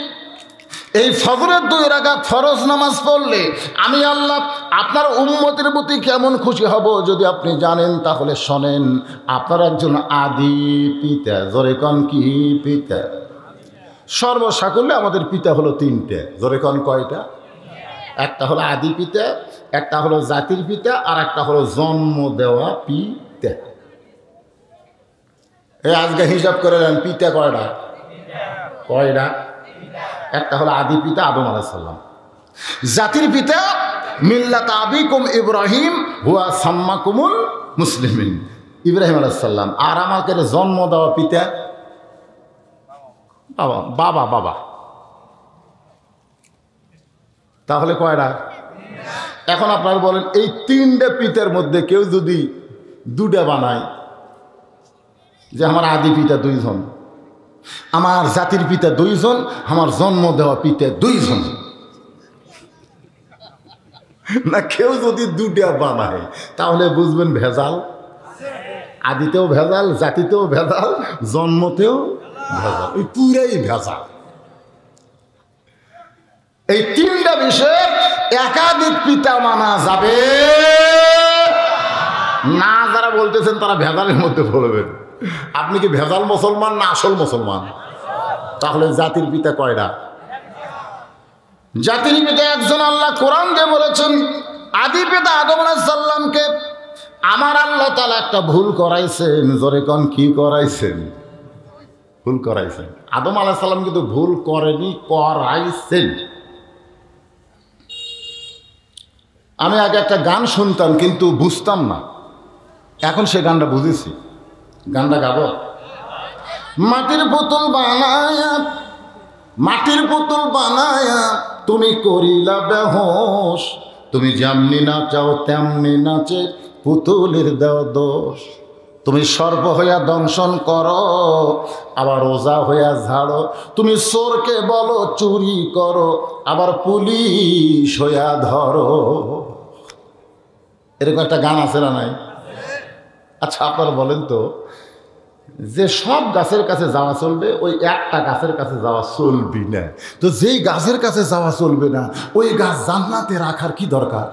এই ফজরের 2 রাকাত ফরজ নামাজ পড়লে আমি আল্লাহ আপনার উম্মতের প্রতি কেমন খুশি হব যদি আপনি জানেন, তাহলে শোনেন। আপনার একজন আদি পিতা, জোরে কোন কি পিতা? সর্বসাকুল্যে আমাদের পিতা হলো তিনটে, জোরে কোন কয়টা? একটা হলো আদি পিতা, একটা হলো জাতির পিতা, আর একটা হলো জন্ম দেওয়া পিতা। এই আজকে হিসাব করে নেন পিতা কয়টা? কয়টা? একটা হলো আদি পিতা আদম আলাইহিস সালাম, জাতির পিতা মিল্লাত আবিকুম ইব্রাহিম হুয়া সাম্মাকুমুল মুসলিমিন, ইব্রাহিম আলাইহিস সালাম। আর আমাকে জন্ম দেওয়া পিতা বাবা বাবা বাবা। তাহলে কয়টা? এখন আপনারা বলেন এই তিনটে পিতার মধ্যে কেউ যদি দুটা বানায়, যে আমার আদি পিতা দুইজন, আমার জাতির পিতা দুইজন, আমার জন্ম দেওয়া পিতা দুইজন, না কেউ যদি দুটা বানায় তাহলে বুঝবেন ভেজাল। আদিতেও ভেজাল, জাতিতেও ভেজাল, জন্মতেও ভেজাল, এই পুরাই ভেজাল। এই তিনটা বিষয়ে একাধিক পিতা মানা যাবে না। যারা বলতেছেন তারা ভেজালের মধ্যে পড়বেন। আপনি কি ভেজাল মুসলমান না আসল মুসলমান? তাহলে জাতির পিতা কয়টা? জাতির পিতা একজন, আল্লাহ কোরআন দিয়ে বলেছেন আদি পিতা আদম আলাইহিস সালামকে আমার আল্লাহ তাআলা একটা ভুল করাইছেন। জোরে কোন কি করাইছেন? ভুল করাইছেন। আদম আলাইহিস সালাম কিন্তু ভুল করেনি, করাইছেন। আমি আগে একটা গান শুনতাম কিন্তু বুঝতাম না, এখন সে গানটা বুঝেছি। গানটা গাবো? মাটির পুতুল বানায়া, মাটির পুতুল বানায়া তুমি করিলা বেহোশ, তুমি যেমনি নাচাও তেমনি নাচে পুতুলের দেও দোষ। তুমি সর্প হইয়া দংশন করো, আবার ওজা হইয়া ঝাড়ো। তুমি চোরকে বলো চুরি করো, আবার পুলিশ হইয়া ধরো। এরকম একটা গান আছে না নাই? আচ্ছা আপনারা বলেন তো, যে সব গাছের কাছে যাওয়া চলবে, ওই একটা গাছের কাছে যাওয়া চলবি না। তো যেই গাছের কাছে যাওয়া চলবে না, ওই গাছ জান্নাতে রাখার কি দরকার?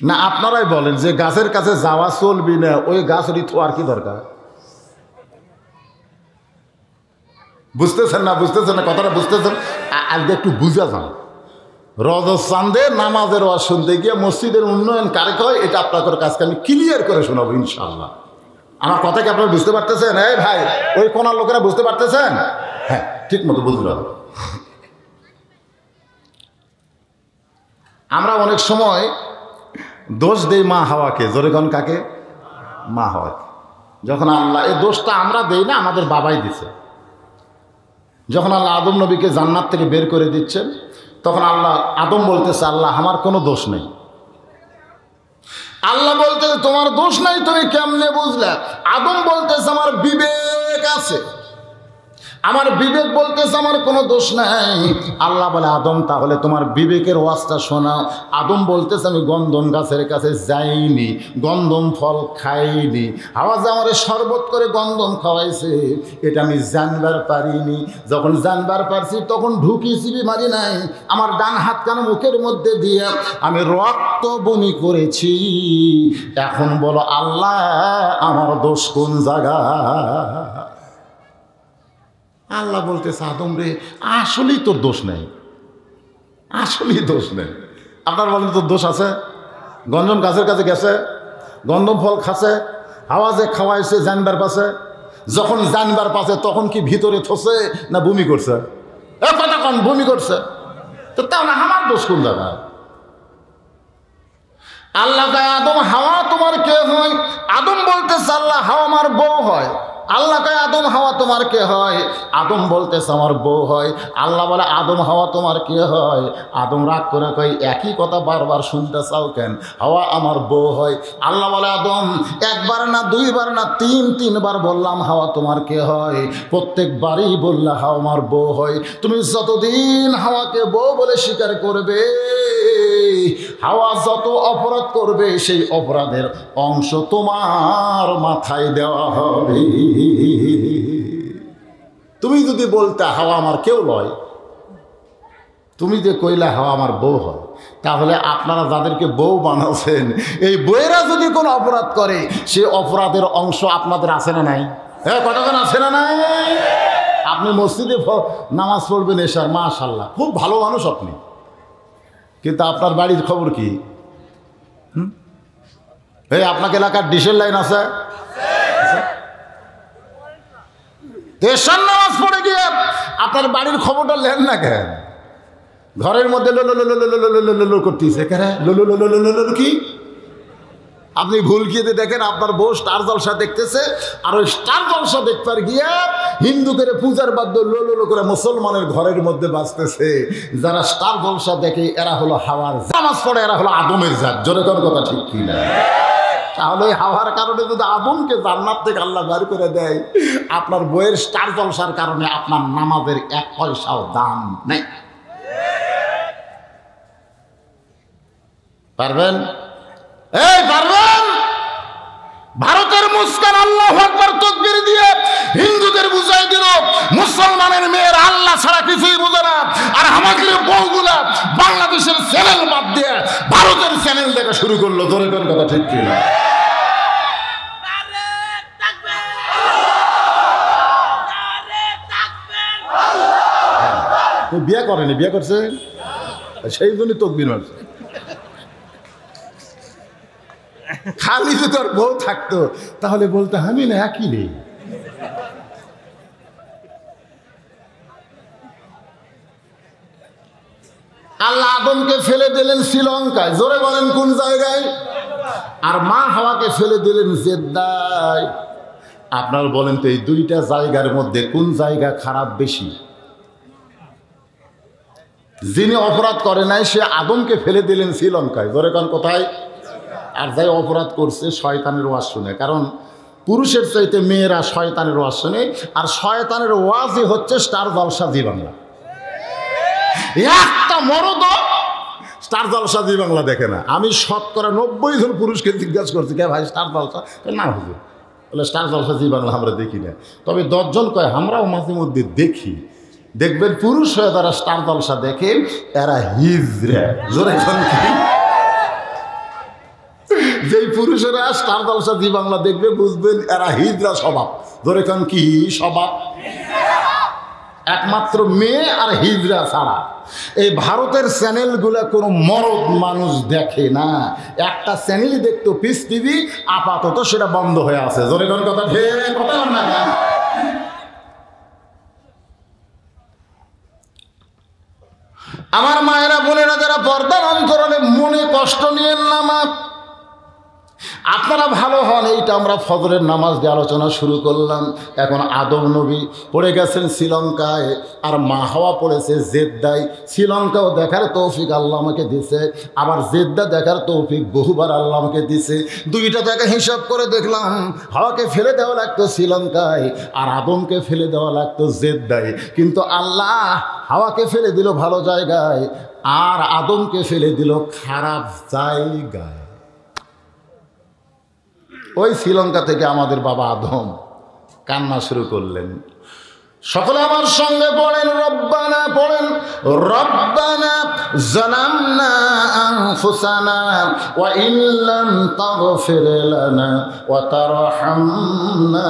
না আপনারাই বলেন, যে গাছের কাছে যাওয়া চলবি না, ওই গাছ রিথোয়ার কি দরকার? বুঝতেছেন না? বুঝতেছেন না? কথাটা বুঝতেছেন? আজকে একটু বুঝা যান। রজত চাঁদে নামাজের ওয়াজ শুনতে গিয়ে মসজিদের উন্নয়ন কারে কয়, এটা আপনাদের কাছকে আমি ক্লিয়ার করে শোনাবো ইনশাআল্লাহ। আমার কথা কি আপনারা বুঝতে পারতেছেন? এই ভাই, ওই কোনার লোকেরা বুঝতে পারতেছেন? হ্যাঁ, ঠিক মতো বুঝলাম। আমরা অনেক সময় দোষ দেই মা হাওয়াকে। জোরে কোন কাকে? মা হাওয়াকে। যখন আল্লাহ, এই দোষটা আমরা দেই না, আমাদের বাবাই দিছে। যখন আল্লাহ আদম নবীকে জান্নাত থেকে বের করে দিচ্ছেন, তখন আল্লাহ আদম বলতেছে আল্লাহ আমার কোনো দোষ নেই। আল্লাহ বলতেছে তোমার দোষ নাই, তুমি কেমনে বুঝলে? আদম বলতেছে আমার বিবেক আছে, আমার বিবেক বলতেছে আমার কোনো দোষ নাই। আল্লাহ বলে আদম তাহলে তোমার বিবেকের ওয়াজটা শোনাও। আদম বলতেছে আমি গন্ধম গাছের কাছে যাইনি, গন্ধম ফল খাইনি, আওয়াজ আমার শরবত করে গন্ধম খাওয়াইছে, এটা আমি জানবার পারিনি। যখন জানবার পারছি তখন ঢুকিয়েছি বিমারি নাই, আমার ডান হাত কান মুখের মধ্যে দিয়ে আমি রক্ত বমি করেছি। এখন বলো আল্লাহ আমার দোষ কোন জায়গা? আল্লাহ বলতেছে আদম রে আসলেই তোর দোষ নেই, আসলেই দোষ নেই। আপনার বলেন তোর দোষ আছে? গন্ধম গাছের কাছে গেছে, গন্ধম ফল খাচ্ছে, আওয়াজে খাওয়াইছে জানবার পাশে। যখন জানবার পাশে তখন কি ভিতরে থসে না বমি করছে? কথা কন, বমি করছে। তো তাহলে আমার দোষ কোন জায়গায়? আল্লাহ কয় আদম হাওয়া তোমার কে হয়? আদম বলতেছে আল্লাহ হাওয়া আমার বউ হয়। আল্লাহ কয় আদম হাওয়া তোমার কে হয়? আদম বলতেছে আমার বউ হয়। আল্লাহ বলে আদম হাওয়া তোমার কে হয়? আদম রাগ করে কয় একই কথা বারবার শুনতে চাও কেন? হাওয়া আমার বউ হয়। আল্লাহ বলে আদম একবার না দুইবার না তিনবার বললাম হাওয়া তোমার কে হয়, প্রত্যেকবারই বললে হাওয়া আমার বউ হয়। তুমি যতদিন হাওয়াকে বউ বলে স্বীকার করবে, হাওয়া যত অপরাধ করবে সেই অপরাধের অংশ তোমার মাথায় দেওয়া হবে। তুমি যদি বলতে হাওয়া আমার কেউ নয়, তুমি যে কইলা হাওয়া আমার বউ হয়, তাহলে আপনারা যাদেরকে বউ বানাচ্ছেন এই বউয়েরা যদি কোনো অপরাধ করে, সে অপরাধের অংশ আপনাদের আছে না নাই? হ্যাঁ, কতক্ষণ আছে না নাই? আপনি মসজিদে নামাজ পড়বেন এশার, মাশাআল্লাহ, খুব ভালো মানুষ আপনি, কিন্তু আপনার বাড়ির খবর কি? এই আপনাকে এলাকার ডিশের লাইন আছে? এশার নামাজ পড়ে গিয়ে আপনার বাড়ির খবরটা লেন না কেন? ঘরের মধ্যে লো করতেছে কি? আপনি ভুল গিয়ে দেখেন আপনার বউ স্টার জলসা দেখতেছে, আর ওই স্টার জলসা দেখবার গিয়া হিন্দু করে পূজার বাদ্য লো করে মুসলমানের ঘরের মধ্যে বাজতেছে। যারা স্টার জলসা দেখে এরা হলো হাওয়ার, নামাজ পড়ে এরা হলো আদমের জাত। জোরে কোন কথা ঠিক কি না? তাহলে ওই হাওয়ার কারণে যদি আদমকে জান্নাত থেকে আল্লাহ বের করে দেয়, আপনার বইয়ের স্টার জলসার কারণে আপনার নামাজের 1 পয়সাও দাম নেই। পারবেন? এই পারবেন? ভারতের মুসকান আল্লাহু আকবার তাকবীর দিয়ে হিন্দুদের বুঝাই দিল মুসলমানের মেয়ের আল্লাহ ছাড়া কিছুই বুঝে না, আর আমাদের বউগুলা বাংলাদেশের চ্যানেল বাদ দিয়ে ভারতের চ্যানেল দেখা শুরু করলো। জোরে কোন কথা ঠিক কি না? বিয়ে করেনি, বিয়ে করছে, সেই জন্যই তাকবীর মারছে। খালি যদি তোর বউ থাকতো তাহলে বলতে আমি না একই নেই। আল্লাহ আদমকে ফেলে দিলেন শ্রীলঙ্কায়, জোরে বলেন কোন জায়গায়? আর মা হাওয়াকে ফেলে দিলেন জেদ্দায়। আপনার বলেন তো এই দুইটা জায়গার মধ্যে কোন জায়গা খারাপ বেশি? যিনি অপরাধ করে নাই সে আদমকে ফেলে দিলেন শ্রীলঙ্কায়, জোরে কোন কোথায়? আর যাই অপরাধ করছে শয়তানের ওয়াজ শুনে, কারণ পুরুষের চাইতে মেয়েরা শয়তানের ওয়াজ শুনে, আর শয়তানের ওয়াজই হচ্ছে স্টার জলসা জি বাংলা। একটা মরদ স্টার জলসা জি বাংলা দেখে না। আমি 90% জন পুরুষকে জিজ্ঞাসা করছি, কে ভাই স্টার জলসা? না হুজুর, বলে স্টার জলসা জি বাংলা আমরা দেখি না। তবে 10 জন কয় আমরাও মাঝে মধ্যে দেখি। দেখবেন পুরুষ হয়ে যারা স্টার জলসা দেখে এরা হিজড়া। জোরে কোন কি? যেই পুরুষেরা স্টার জলসা জি বাংলা দেখবে বুঝবেন এরা হিজড়া স্বভাব। ধরে কারণ কি স্বভাব? একমাত্র মেয়ে আর হিজড়া ছাড়া এই ভারতের চ্যানেলগুলো কোনো মরদ মানুষ দেখে না। একটা চ্যানেলই দেখতো পিস টিভি, আপাতত সেটা বন্ধ হয়ে আছে। ধরে কোন কথা ঠিক কথা না? আমার মায়েরা বোনেরা যারা পর্দার অন্তরালে মনে কষ্ট নিয়েন না, মা আপনারা ভালো হন। এইটা আমরা ফজরের নামাজ দিয়ে আলোচনা শুরু করলাম। এখন আদম নবী পড়ে গেছেন শ্রীলঙ্কায়, আর মা হাওয়া পড়েছে জেদ্দায়। শ্রীলঙ্কাও দেখার তৌফিক আল্লাহ আমাকে দিছে, আবার জেদ্দা দেখার তৌফিক বহুবার আল্লাহ আমাকে দিছে। দুইটা জায়গা হিসাব করে দেখলাম, হাওয়াকে ফেলে দেওয়া লাগতো শ্রীলঙ্কায়, আর আদমকে ফেলে দেওয়া লাগতো জেদ্দায়। কিন্তু আল্লাহ হাওয়াকে ফেলে দিল ভালো জায়গায়, আর আদমকে ফেলে দিল খারাপ জায়গায়। ওই শ্রীলঙ্কা থেকে আমাদের বাবা আদম কান্না শুরু করলেন। সকলে আমার সঙ্গে পড়েন রব্বানা, পড়েন রব্বানা জালামনা আনফুসানা ওয়া ইল্লাম তাগফির লানা ওয়া তারহামনা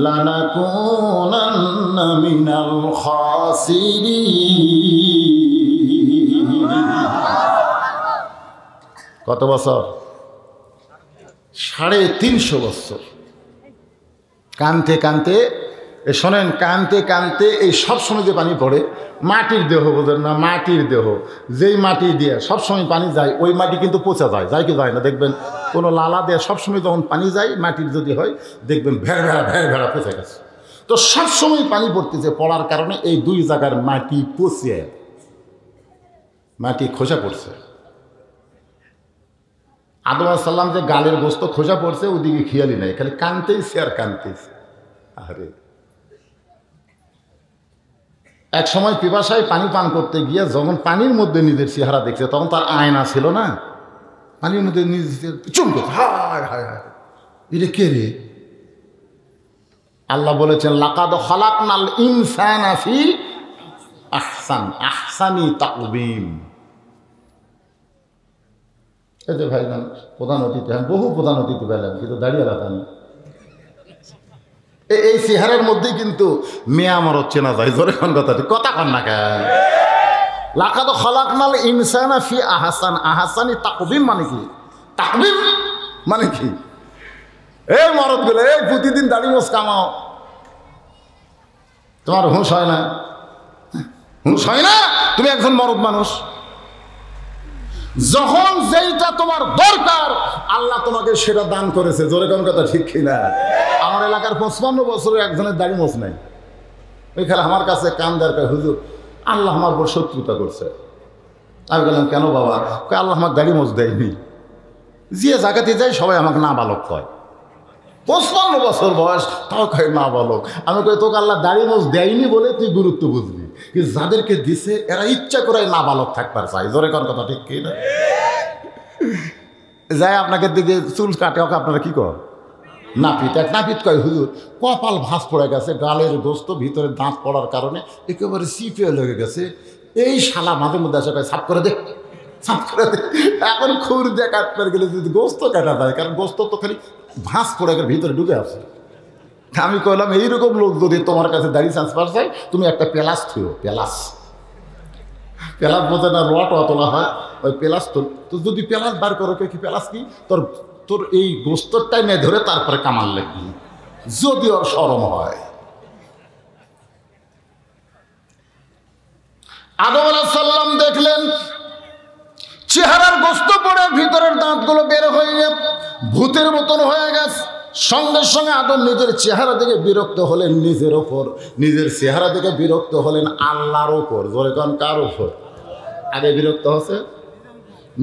লানাকুনান্না মিনাল খাসিরিন। কত বছর? 350 বছর কানতে কানতে। শোনেন, কানতে কানতে এই সবসময় যে পানি পড়ে মাটির দেহ, বোঝেন না? মাটির দেহ, যেই মাটি দিয়ে সবসময় পানি যায় ওই মাটি কিন্তু পচা যায়, যায় কি যায় না? দেখবেন কোনো লালা দিয়ে সবসময় যখন পানি যায় মাটির যদি হয় দেখবেন ভেড়া ভেড়া পচে গেছে। তো সবসময় পানি পড়তেছে, পড়ার কারণে এই দুই জায়গার মাটি পচে মাটি খোসা পড়ছে। আদম আলাইহিস সালাম যে গালের গোস্ত খোসা পড়ছে ওদিকে খেয়ালই নাই, খালি কানতেইছে আর কানতেইছে। আরে এক সময় পিপাসায় পানি পান করতে গিয়ে যখন পানির মধ্যে নিজের চেহারা দেখছে তখন তার আয়না ছিল না, পানির মধ্যে নিজের চুম করছে, হায় হায় হায়, এটা কে রে? আল্লাহ বলেছেন লাকাদ খালাকনাল ইনসানা ফি আহসানি তাকবীম। এই যে ভাইজান প্রধান অতিথি, বহু প্রধান অতিথি পেলাম কিন্তু দাঁড়িয়ে রাখেন। এই চেহারার মধ্যেই কিন্তু মেয়ে আমারও চেনা যায়। জোরে কোন কথাটি কথা কন না কেন? লাকাদ খালাকনাল ইনসানা ফি আহসানি তাকবীম মানে কি? তাকবীম মানে কি? এই মরদ গুলো, এই প্রতিদিন দাড়ি মোছ কামাও, তোমার হুঁশ হয় না? হুঁশ হয় না? তুমি একজন মরদ মানুষ। যখন যেইটা তোমার দরকার আল্লাহ তোমাকে সেটা দান করেছে। জোরে কোন কথা ঠিক কিনা? আমার এলাকার 55 বছরের একজনের দাড়ি মোছ নাই। ওই খেলা আমার কাছে কান দরকার, হুজুর আল্লাহ আমার উপর শত্রুতা করছে। আমি বললাম কেন বাবা? আল্লাহ আমার দাড়ি মোছ দেয়নি। যে জায়গাতে যাই সবাই আমাকে না বালক কয়। 55 বছর বয়স, তাও কয় না বালক। আমি কই তোকে আল্লাহ দাড়ি মোছ দেয়নি বলে তুই গুরুত্ব বুঝবি, কিন্তু যাদেরকে দিছে এরা ইচ্ছা করে না বালক থাকবার চাই। জোরে কোন কথা ঠিক কি না? যাই আপনাকে দিকে চুল কাটে, ওকে আপনারা কি কর? নাপিত। এক নাপিত কয় হুজুর কপাল ভাঁজ পড়ে গেছে, গালের গোস্ত ভিতরে দাঁত পড়ার কারণে একেবারে চিপে লেগে গেছে। এই শালা মাঝে মধ্যে আসে কয় সাফ করে দে, সাফ করে দে। এখন খুর দিয়ে কাটতে গেলে যদি গোস্ত কাটা যায়, কারণ গোস্ত তো খালি ভাঁজ পড়ে গেলে ভিতরে ঢুকে আসে। আমি কইলাম এইরকম লোক যদি তোমার কাছে দাড়ি ট্রান্সফার চাই, তুমি একটা পেলাস থুও। পেলাস বোঝে না? রট অতলা হয় ওই পেলাস। তো যদি পেলাস বার করো, কি পেলাস কি? তোর এই গোস্তরটাই মেয়ে ধরে তারপরে কামাল লাগবি, যদি ওর শরম হয়। আদম আলাইহিস সালাম দেখলেন চেহারার গোস্ত পড়ে ভিতরের দাঁতগুলো বের হয়ে ভূতের মতন হয়ে গেছে। সঙ্গে সঙ্গে আদম নিজের চেহারা দেখে বিরক্ত হলেন নিজের ওপর, নিজের চেহারা দেখে বিরক্ত হলেন আল্লাহর ওপর। জোরে কোন কার ওপর? আগে বিরক্ত হচ্ছে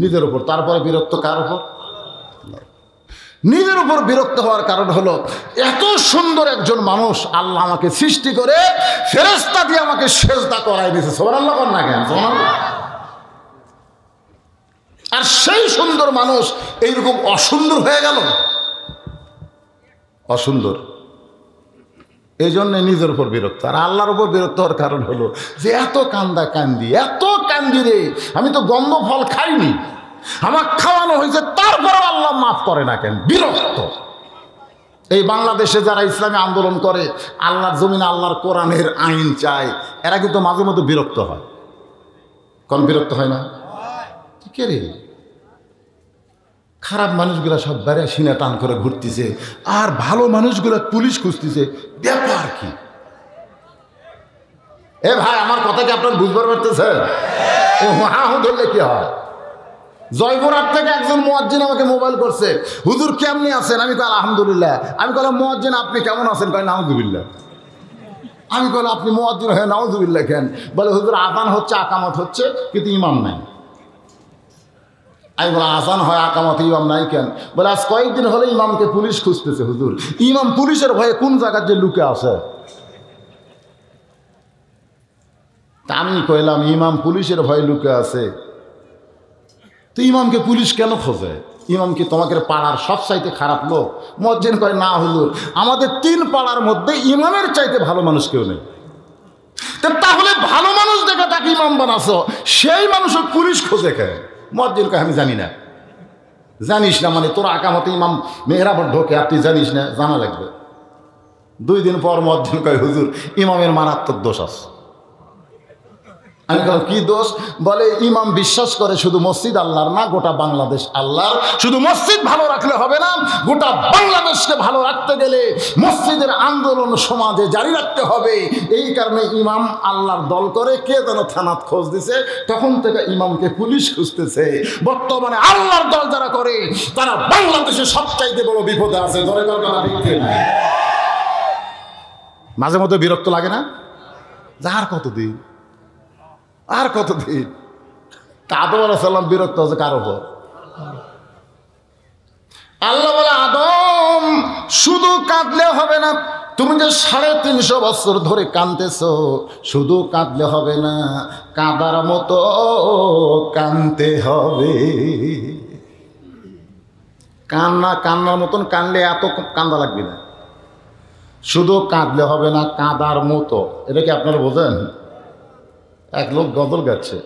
নিজের উপর, তারপরে বিরক্ত কার উপর? নিজের উপর বিরক্ত হওয়ার কারণ হলো এত সুন্দর একজন মানুষ আল্লাহ আমাকে সৃষ্টি করে ফেরেশতা দিয়ে আমাকে সেজদা করাই দিয়েছে। সুবহানাল্লাহ বল না কেন? আর সেই সুন্দর মানুষ এইরকম অসুন্দর হয়ে গেল, অসুন্দর। এই জন্য নিজের উপর বিরক্ত। আর আল্লাহর উপর বিরক্ত হওয়ার কারণ হলো যে এত কান্দি রে, আমি তো গন্ধ ফল খাইনি, আমার খাওয়ানো হয়েছে, তারপরেও আল্লাহ মাফ করে না কেন? বিরক্ত। এই বাংলাদেশে যারা ইসলামী আন্দোলন করে, আল্লাহর জমিনে আল্লাহর কোরআনের আইন চায়, এরা কিন্তু মাঝে মধ্যে বিরক্ত হয়। কোন বিরক্ত হয় না? কে রে? খারাপ মানুষগুলা সব বেড়ে সিনা টান করে ঘুরতেছে, আর ভালো মানুষগুলা পুলিশ খুঁজতেছে। ব্যাপার কি? এ ভাই, আমার কথা কি আপনার বুঝবার পারতেছেন? হা ধরলে কি হয়? জয়পুরহাট থেকে একজন মুয়াজ্জিন আমাকে মোবাইল করছে, হুজুর কেমনি আছেন? আমি কই আলহামদুলিল্লাহ। আমি বললাম মুয়াজ্জিন আপনি কেমন আছেন? কয় নাউজুবিল্লাহ। আমি বললাম আপনি মুয়াজ্জিন হয়ে নাউজুবিল্লাহ কেন? বলে হুজুর আযান হচ্ছে, আকামত হচ্ছে, কিন্তু ইমাম নাই। আমি বললাম আযান হয়, আকামত, ইমাম নাই কেন? বলে আজ কয়েকদিন হলে ইমামকে পুলিশ খুঁজতেছে। হুজুর ইমাম পুলিশের ভয়ে কোন জায়গার যে লুকে আছে। তা আমি কইলাম ইমাম পুলিশের ভয়ে লুকে আছে, তো ইমামকে পুলিশ কেন খোঁজে? ইমাম কি তোমাকে পাড়ার সব চাইতে খারাপ লোক? মুয়াজ্জিন কয় না হুজুর, আমাদের 3 পাড়ার মধ্যে ইমামের চাইতে ভালো মানুষ কেউ নেই। তাহলে ভালো মানুষ দেখে তাকে ইমাম বানাছো, সেই মানুষও পুলিশ খোঁজে কেন? মুয়াজ্জিন কয় আমি জানি না। জানিস না মানে তোর আকামতে ইমাম মেহরাব ঢোকে আর তুই জানিস না? জানা লাগবে। 2 দিন পর মুয়াজ্জিন কয় হুজুর ইমামের মারাত্মক দোষ আছে। আমি বললাম কি দোষ? বলে ইমাম বিশ্বাস করে শুধু মসজিদ আল্লাহর না, গোটা বাংলাদেশ আল্লাহর। শুধু মসজিদ ভালো রাখলে হবে না, গোটা বাংলাদেশকে ভালো রাখতে গেলে মসজিদের আন্দোলন সমাজে জারি রাখতে হবে। এই কারণে ইমাম আল্লাহর দল করে। কে যেন থানাত খোঁজ দিছে, তখন থেকে ইমামকে পুলিশ খুঁজতেছে। বর্তমানে আল্লাহর দল যারা করে তারা বাংলাদেশে সবচাইতে বড় বিপদে আছে। ধরে মাঝে মধ্যে বিরক্ত লাগে না? যার কতদিন আর কতদিন? আদম আলাইহিস সালাম বিরক্ত হচ্ছে কার উপর? আল্লাহ বলে আদম শুধু কাঁদলে হবে না, তুমি যে 350 বছর ধরে কাঁদতেছ, শুধু কাঁদলে হবে না, কাঁদার মতো কাঁদতে হবে। কান্নার মতন কানলে এত কান্দা লাগবে না। শুধু কাঁদলে হবে না, কাঁদার মতো। এটা কি আপনারা বোঝেন? এক লোক গজল গাচ্ছে,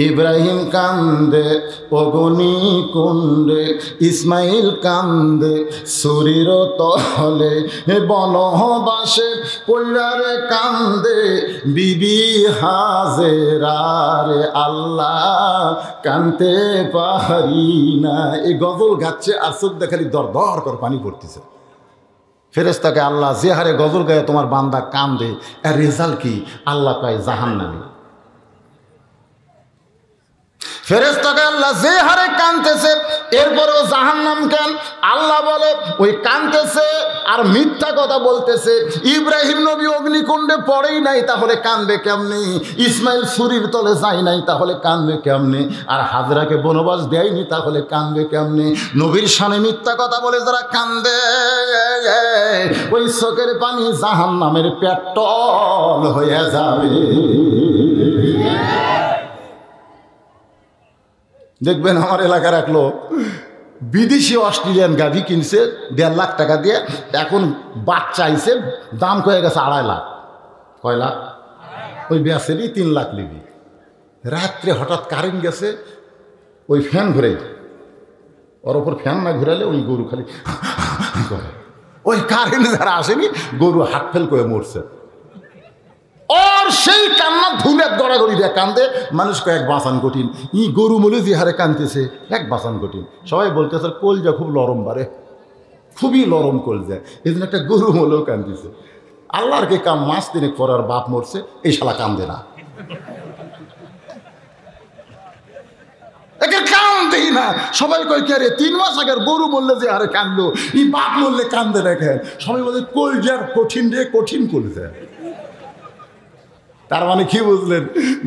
ইব্রাহিম কান্দে অগ্নি কুণ্ডে, ইসমাইল কান্দে সুরির তলে, বনবাসে পৈরারে কান্দে বিবি হাজেরারে, আল্লাহ কানতে পারি না। এই গজল গাচ্ছে আর চোখ দেখালি দর দর করে পানি পড়তেছে। ফেরেশতাকে আল্লাহ যে হারে গজল গায়ে তোমার বান্দা কান্দে, এর রেজাল্ট কি? আল্লাহ কয় জাহান্নামী। ফেরেশতাকে আল্লাহ যে হারে কানতেছে এরপরেও জাহান্নাম কেন? আল্লাহ বলে ওই কানতেছে আর মিথ্যা কথা বলতেছে। ইব্রাহিম নবী অগ্নিকুণ্ডে পড়েই নাই, তাহলে কানবে কেমনে? ইসমাইল ছুরির তলে যায় নাই, তাহলে কানবে কেমনে? আর হাজরাকে বনবাস দেয়নি, তাহলে কানবে কেমনে? নবীর শানে মিথ্যা কথা বলে যারা কান্দে, ওই চোখের পানি জাহান্নামের পেট্রোল হয়ে যাবে। দেখবেন আমার এলাকার এক লোক বিদেশি অস্ট্রেলিয়ান গাভি কিনছে 1.5 লাখ টাকা দিয়ে, এখন বাচ্চা আইছে, দাম হয়ে গেছে 2.5 লাখ। কয় লাখ? ওই বেচেরই 3 লাখ লিবি। রাত্রে হঠাৎ কারেন্ট গেছে, ওই ফ্যান ঘুরে, ওর ওপর ফ্যান না ঘুরালে ওই গরু খালি করে। ওই কারেন্ট যারা আসেনি গরু হাত ফেল করে মরছে। ওর সেই কান্না ধুলে গড়াগড়ি দিয়ে কান্দে, মানুষ কয়েক বাঁচান কঠিন। ই গরু মলে যে হারে কানতেছে এক বাঁচান কঠিন। সবাই বলতেছে কলজা খুব নরম বারে, খুবই নরম কলজা, এই জন্য একটা গরু মলেও কান্দিছে। আল্লাহর কে কাম, মাস 3 পর আর বাপ মরছে, এই শালা কান্দে না, একে কান্দেই না। সবাই কয় কে রে 3 মাস আগের গরু মরলে যে হারে কান্দলো, ই বাপ মরলে কান্দে দেখেন। সবাই বলে কলজার কঠিন রে, কঠিন কলজা। তার মানে কি বুঝলেন?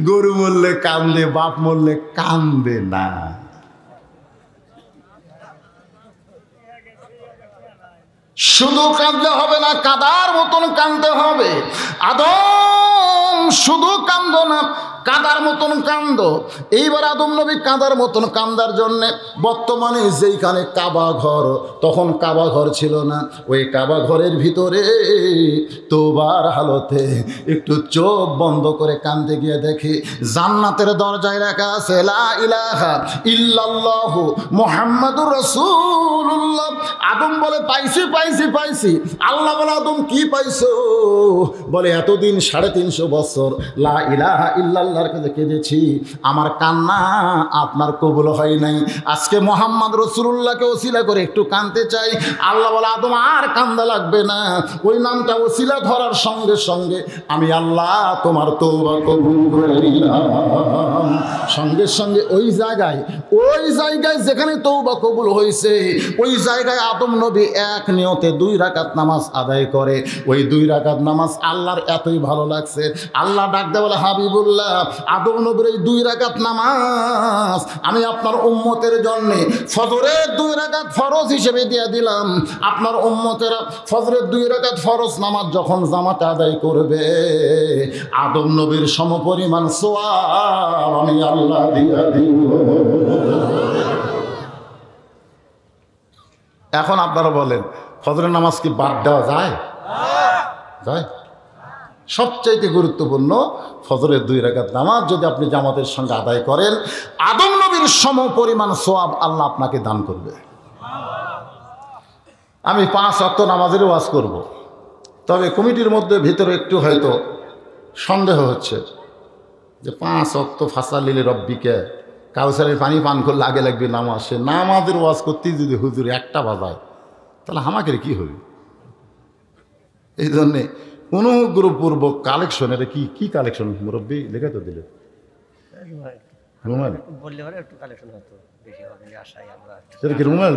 গরু মরলে কান্দে, বাপ মরলে কান্দে না। শুধু কাঁদলে হবে না, কাদার মতন কাঁদতে হবে। আদম শুধু কান্দ না, কাদার মতন কান্দ। এইবার আদম নবী কাদার মতন কান্দার জন্যে বর্তমানে যেইখানে কাবা ঘর, তখন কাবা ঘর ছিল না, ওই কাবা ঘরের ভিতরে তোবার হালতে একটু চোখ বন্ধ করে কান্দতে গিয়ে দেখি জান্নাতের দরজায় লেখা আছে লা ইলাহা ইল্লাল্লাহু মুহাম্মাদুর রাসূলুল্লাহ। আদম বলে পাইছি পাইছি পাইছি। আল্লাহ বলে আদম কি পাইছো? বলে এতদিন 350 বছর লা ইলাহা ইল্লাল্লাহর কাছে কেঁদেছি, আমার কান্না আপনার কবুল হয় নাই। আজকে মুহাম্মদ রাসূলুল্লাহকে ওসিলা করে একটু কাঁদতে চাই। আল্লাহ বলে আদম আর কান্দা লাগবে না, ওই নামটা ওসিলা ধরার সঙ্গে সঙ্গে আমি আল্লাহ তোমার তওবা কবুল করে নিলাম। সঙ্গে সঙ্গে ওই জায়গায় যেখানে তওবা কবুল হয়েছে, ওই জায়গায় আদম নবী এক নিয়তে 2 রাকাত নামাজ আদায় করে। ওই 2 রাকাত নামাজ আল্লাহর এতই ভালো লাগছে, আল্লাহ ডাক দেয় বলে হাবিবুল্লাহ, আদম নবীর এই 2 রাকাত নামাজ আমি আপনার উম্মতের জন্য ফজরের 2 রাকাত ফরজ হিসেবে দিয়ে দিলাম। আপনার উম্মতেরা ফজরের 2 রাকাত ফরজ নামাজ যখন জামাতে আদায় করবে, আদম নবীর সমপরিমাণ সওয়াব আমি আল্লাহ দিয়া দিব। এখন আপনারা বলেন ফজরের নামাজ কি বাদ দেওয়া যায়? যায়? সবচাইতে গুরুত্বপূর্ণ ফজরের 2 রাকাত নামাজ যদি আপনি জামাতের সঙ্গে আদায় করেন, আদম নবীর সমপরিমাণ সওয়াব আল্লাহ আপনাকে দান করবে। আমি 5 ওয়াক্ত নামাজের ওয়াজ করব, তবে কমিটির মধ্যে ভিতরে একটু হয়তো সন্দেহ হচ্ছে যে 5 ওয়াক্ত ফাসালিল রব্বিকে, কাউসারের পানি পান করলে আগে লাগবে নামাজ। সে নামাজের ওয়াজ করতেই যদি হুজুর 1টা বাজায়, তাহলে আমাকে কি হবে? এই জন্যে অনুগ্রহপূর্বক কালেকশন, এটা কি কালেকশন মুরব্বী লেখা তো দিলে রুমাল বললে একটু কালেকশন হতো, বেশি হবে আশায় আমরা। সেটা কি রুমাল?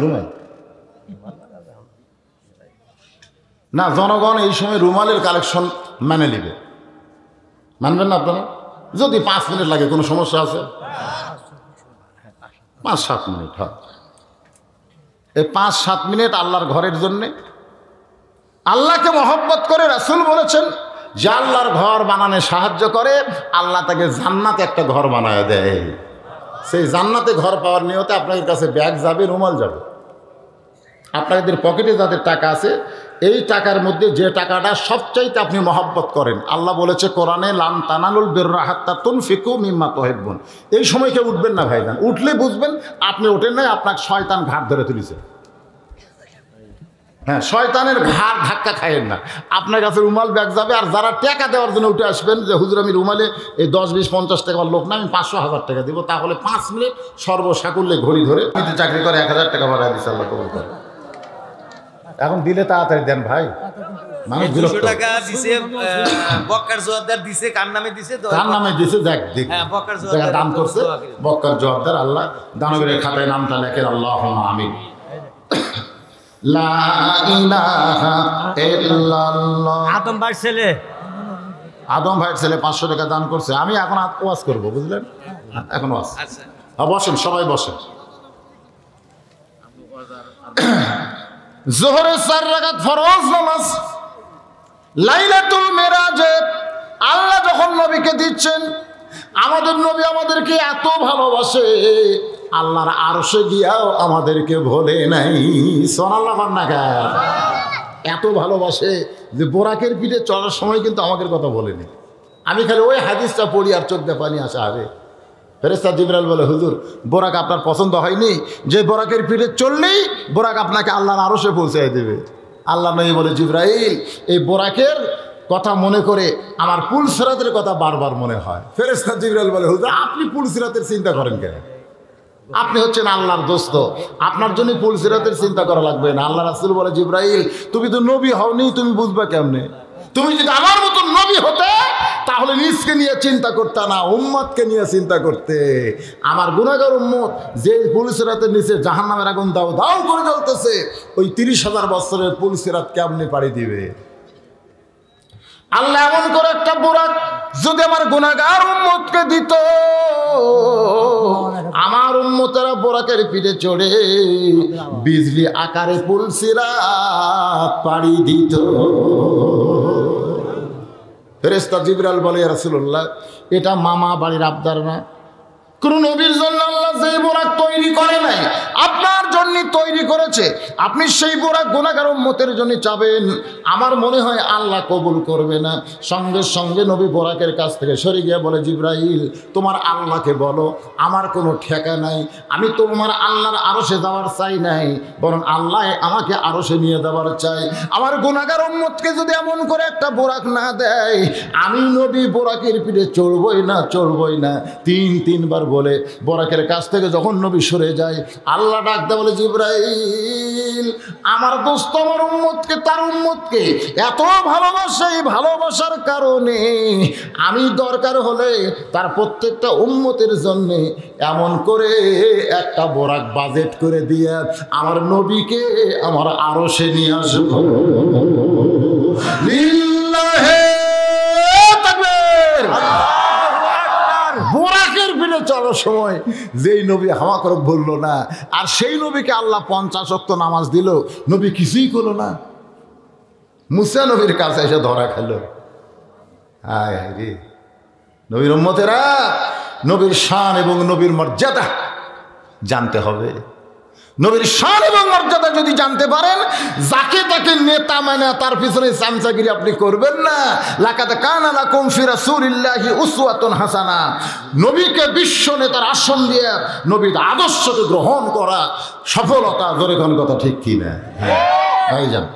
না, জনগণ এই সময় রুমালের কালেকশন মানে নেবে, মানবেন না আপনারা? যদি 5 মিনিট লাগে, কোনো সমস্যা আছে? 5-7 মিনিট, হ্যাঁ, এই 5-7 মিনিট আল্লাহর ঘরের জন্যে। আল্লাহকে মহব্বত করে রাসূল বলেছেন যে আল্লাহর ঘর বানানে সাহায্য করে, আল্লাহ তাকে জান্নাতে একটা ঘর বানায় দেয়। সেই জান্নাতে ঘর পাওয়ার নিয়তে আপনাদের কাছে ব্যাগ যাবে, রুমাল যাবে। আপনাদের পকেটে যাদের টাকা আছে এই টাকার মধ্যে যে টাকাটা সবচাইতে আপনি মহব্বত করেন, আল্লাহ বলেছে কোরআনে, লান তানালুল বিররা হাত্তা তুনফিকু মিম্মা তুহিব্বুন। এই সময় কেউ উঠবেন না ভাইজান, উঠলে বুঝবেন আপনি ওঠেন নাই, আপনাকে শয়তান ঘাট ধরে তুলেছে। হ্যাঁ, শয়তানের ঘাড় ধাক্কা খাইয়েন না। আপনার কাছে রুমাল ব্যাগ যাবে, আর যারা টাকা দেওয়ার জন্য উঠে আসবেন যে হুজুর আমি রুমালে এই 10, 20, 50 টাকার লোক না, আমি 500, 1000 টাকা দিব, তাহলে 5 মিনিট সর্বসাকুল্যে ঘড়ি ধরে চাকরি করে 1000 টাকা বাড়ায় দিচ্ছে, আল্লাহ কবুল করে। এখন দিলে তাড়াতাড়ি দেন ভাই, মানুষ 200 টাকা দিছে, বক্কার জোয়ারদার দিছে, কার নামে দিছে? কার নামে দিছে? দেখ দেখ, বক্কার জোয়ারদার দান করছে, বক্কার জোয়ারদার। আল্লাহ দানবীর খাতায় নামটা লেখেন, আল্লাহুম্মা আমিন। লা ইলাহা ইল্লাল্লাহ। আদম ভাইয়ের ছেলে 500 টাকা দান করছে। আমি এখন ওয়াজ করবো, বুঝলেন? এখন ওয়াজ। বসেন, সবাই বসেন। যোহরের 4 রাকাত ফরজ নামাজ লাইলাতুল মেরাজে আল্লাহ যখন নবীকে দিচ্ছেন, আমাদের নবী আমাদেরকে এত ভালোবাসে, আল্লাহর আরশে গিয়াও আমাদেরকে ভোলে নাই। সুবহানাল্লাহ। এত ভালোবাসে যে বোরাকের পিঠে চড়ার সময় কিন্তু আমাদের কথা বলেনি। আমি খালি ওই হাদিসটা পড়ি আর চোখ দিয়ে পানি আসা হবে। ফেরেশতা জিবরাইল বলে, হুজুর বোরাক আপনার পছন্দ হয়নি? যে বোরাকের পিঠে চললেই বোরাক আপনাকে আল্লাহর আরশে পৌঁছায় দেবে। আল্লাহ নবী বলে, জিবরাইল এই বোরাকের কথা মনে করে আমার পুলসিরাতের কথা বারবার মনে হয়। ফেরেশতা জিবরাইল বলে, হুজুর আপনি পুলসিরাতের চিন্তা করেন কেন? আপনি হচ্ছেন আল্লাহর দোস্ত, আপনার জন্য পুলসিরাতের চিন্তা করা লাগবে না। আল্লাহ রাসূল বলে, জিবরাইল তুমি তো নবী হওনি, তুমি বুঝবা কেমনে? তুমি যদি আমার মতো নবী হতে তাহলে নিজকে নিয়ে চিন্তা করতে না, উম্মতকে নিয়ে চিন্তা করতে। আমার গুনাহগার উম্মত যে পুলসিরাতের নিচে জাহান্নামের আগুন দাও দাও করে জ্বলতেছে, ওই 30,000 বছরের পুলসিরাত কেমনে পাড়ি দিবে? আল্লাহ এমন করে একটা বোরাক যদি আমার গুনাহগার উম্মতকে দিত, আমার উম্মতেরা বোরাকের পিঠে চড়ে বিজলি আকারে পুলসিরাত পাড়ি দিত। ফেরেশতা জিবরাইল বলে, ইয়া রাসূলুল্লাহ এটা মামা বাড়ির আবদার না, কোন নবীর জন্য আল্লাহ যে বোরাক তৈরি করে নাই, আপনার জন্য তৈরি করেছে। আপনি সেই বোরাক গুনাহগার উম্মতের জন্য চাবেন, আমার মনে হয় আল্লাহ কবুল করবে না। সঙ্গে সঙ্গে নবী বোরাকের কাছ থেকে সরে গিয়ে বলে, জিবরাইল তোমার আল্লাহকে বলো আমার কোনো ঠেকা নাই, আমি তোমার আল্লাহর আরশে যাওয়ার চাই নাই, বরং আল্লাহ আমাকে আরশে নিয়ে যাওয়ার চাই। আমার গুনাহগার উম্মতকে যদি এমন করে একটা বোরাক না দেয়, আমি নবী বোরাকের পিঠে চড়বই না। 3বার বলে বোরাকের কাছ থেকে যখন নবী সরে যায়, আল্লাহ ডাকতে বলে, জিবরাইল আমার দোস্ত আমার উম্মতকে, তার উম্মতকে এত ভালোবাসে, এই ভালোবাসার কারণে আমি দরকার হলে তার প্রত্যেকটা উম্মতের জন্য এমন করে একটা বোরাক বাজেট করে দিয়ে আমার নবীকে আমার আরশে নিয়ে আসবো। লিল্লাহে তাকবীর। বোরাকের পিঠে চলার সময় যেই নবী হাওয়া করে বললো না, আর সেই নবীকে আল্লাহ 50 ওয়াক্ত নামাজ দিল, নবী কিছুই করলো না। মুসা নবীর কাছে এসে ধরা খেলো। হায় হায় রে, নবীর উম্মতেরা নবীর শান এবং নবীর মর্যাদা জানতে হবে। নবীর শান এবং মর্যাদা যদি জানতে পারেন, যাকে তাকে নেতা মানে তার পিছনে চামচাগিরি আপনি করবেন না। লাকাদ কানা লাকুম ফি রাসূলিল্লাহি উসওয়াতুন হাসানা। নবীকে বিশ্ব নেতার আসন দিয়ে নবীর আদর্শকে গ্রহণ করা সফলতা। জোরে কোন কথা ঠিক কি না? হ্যাঁ, যান।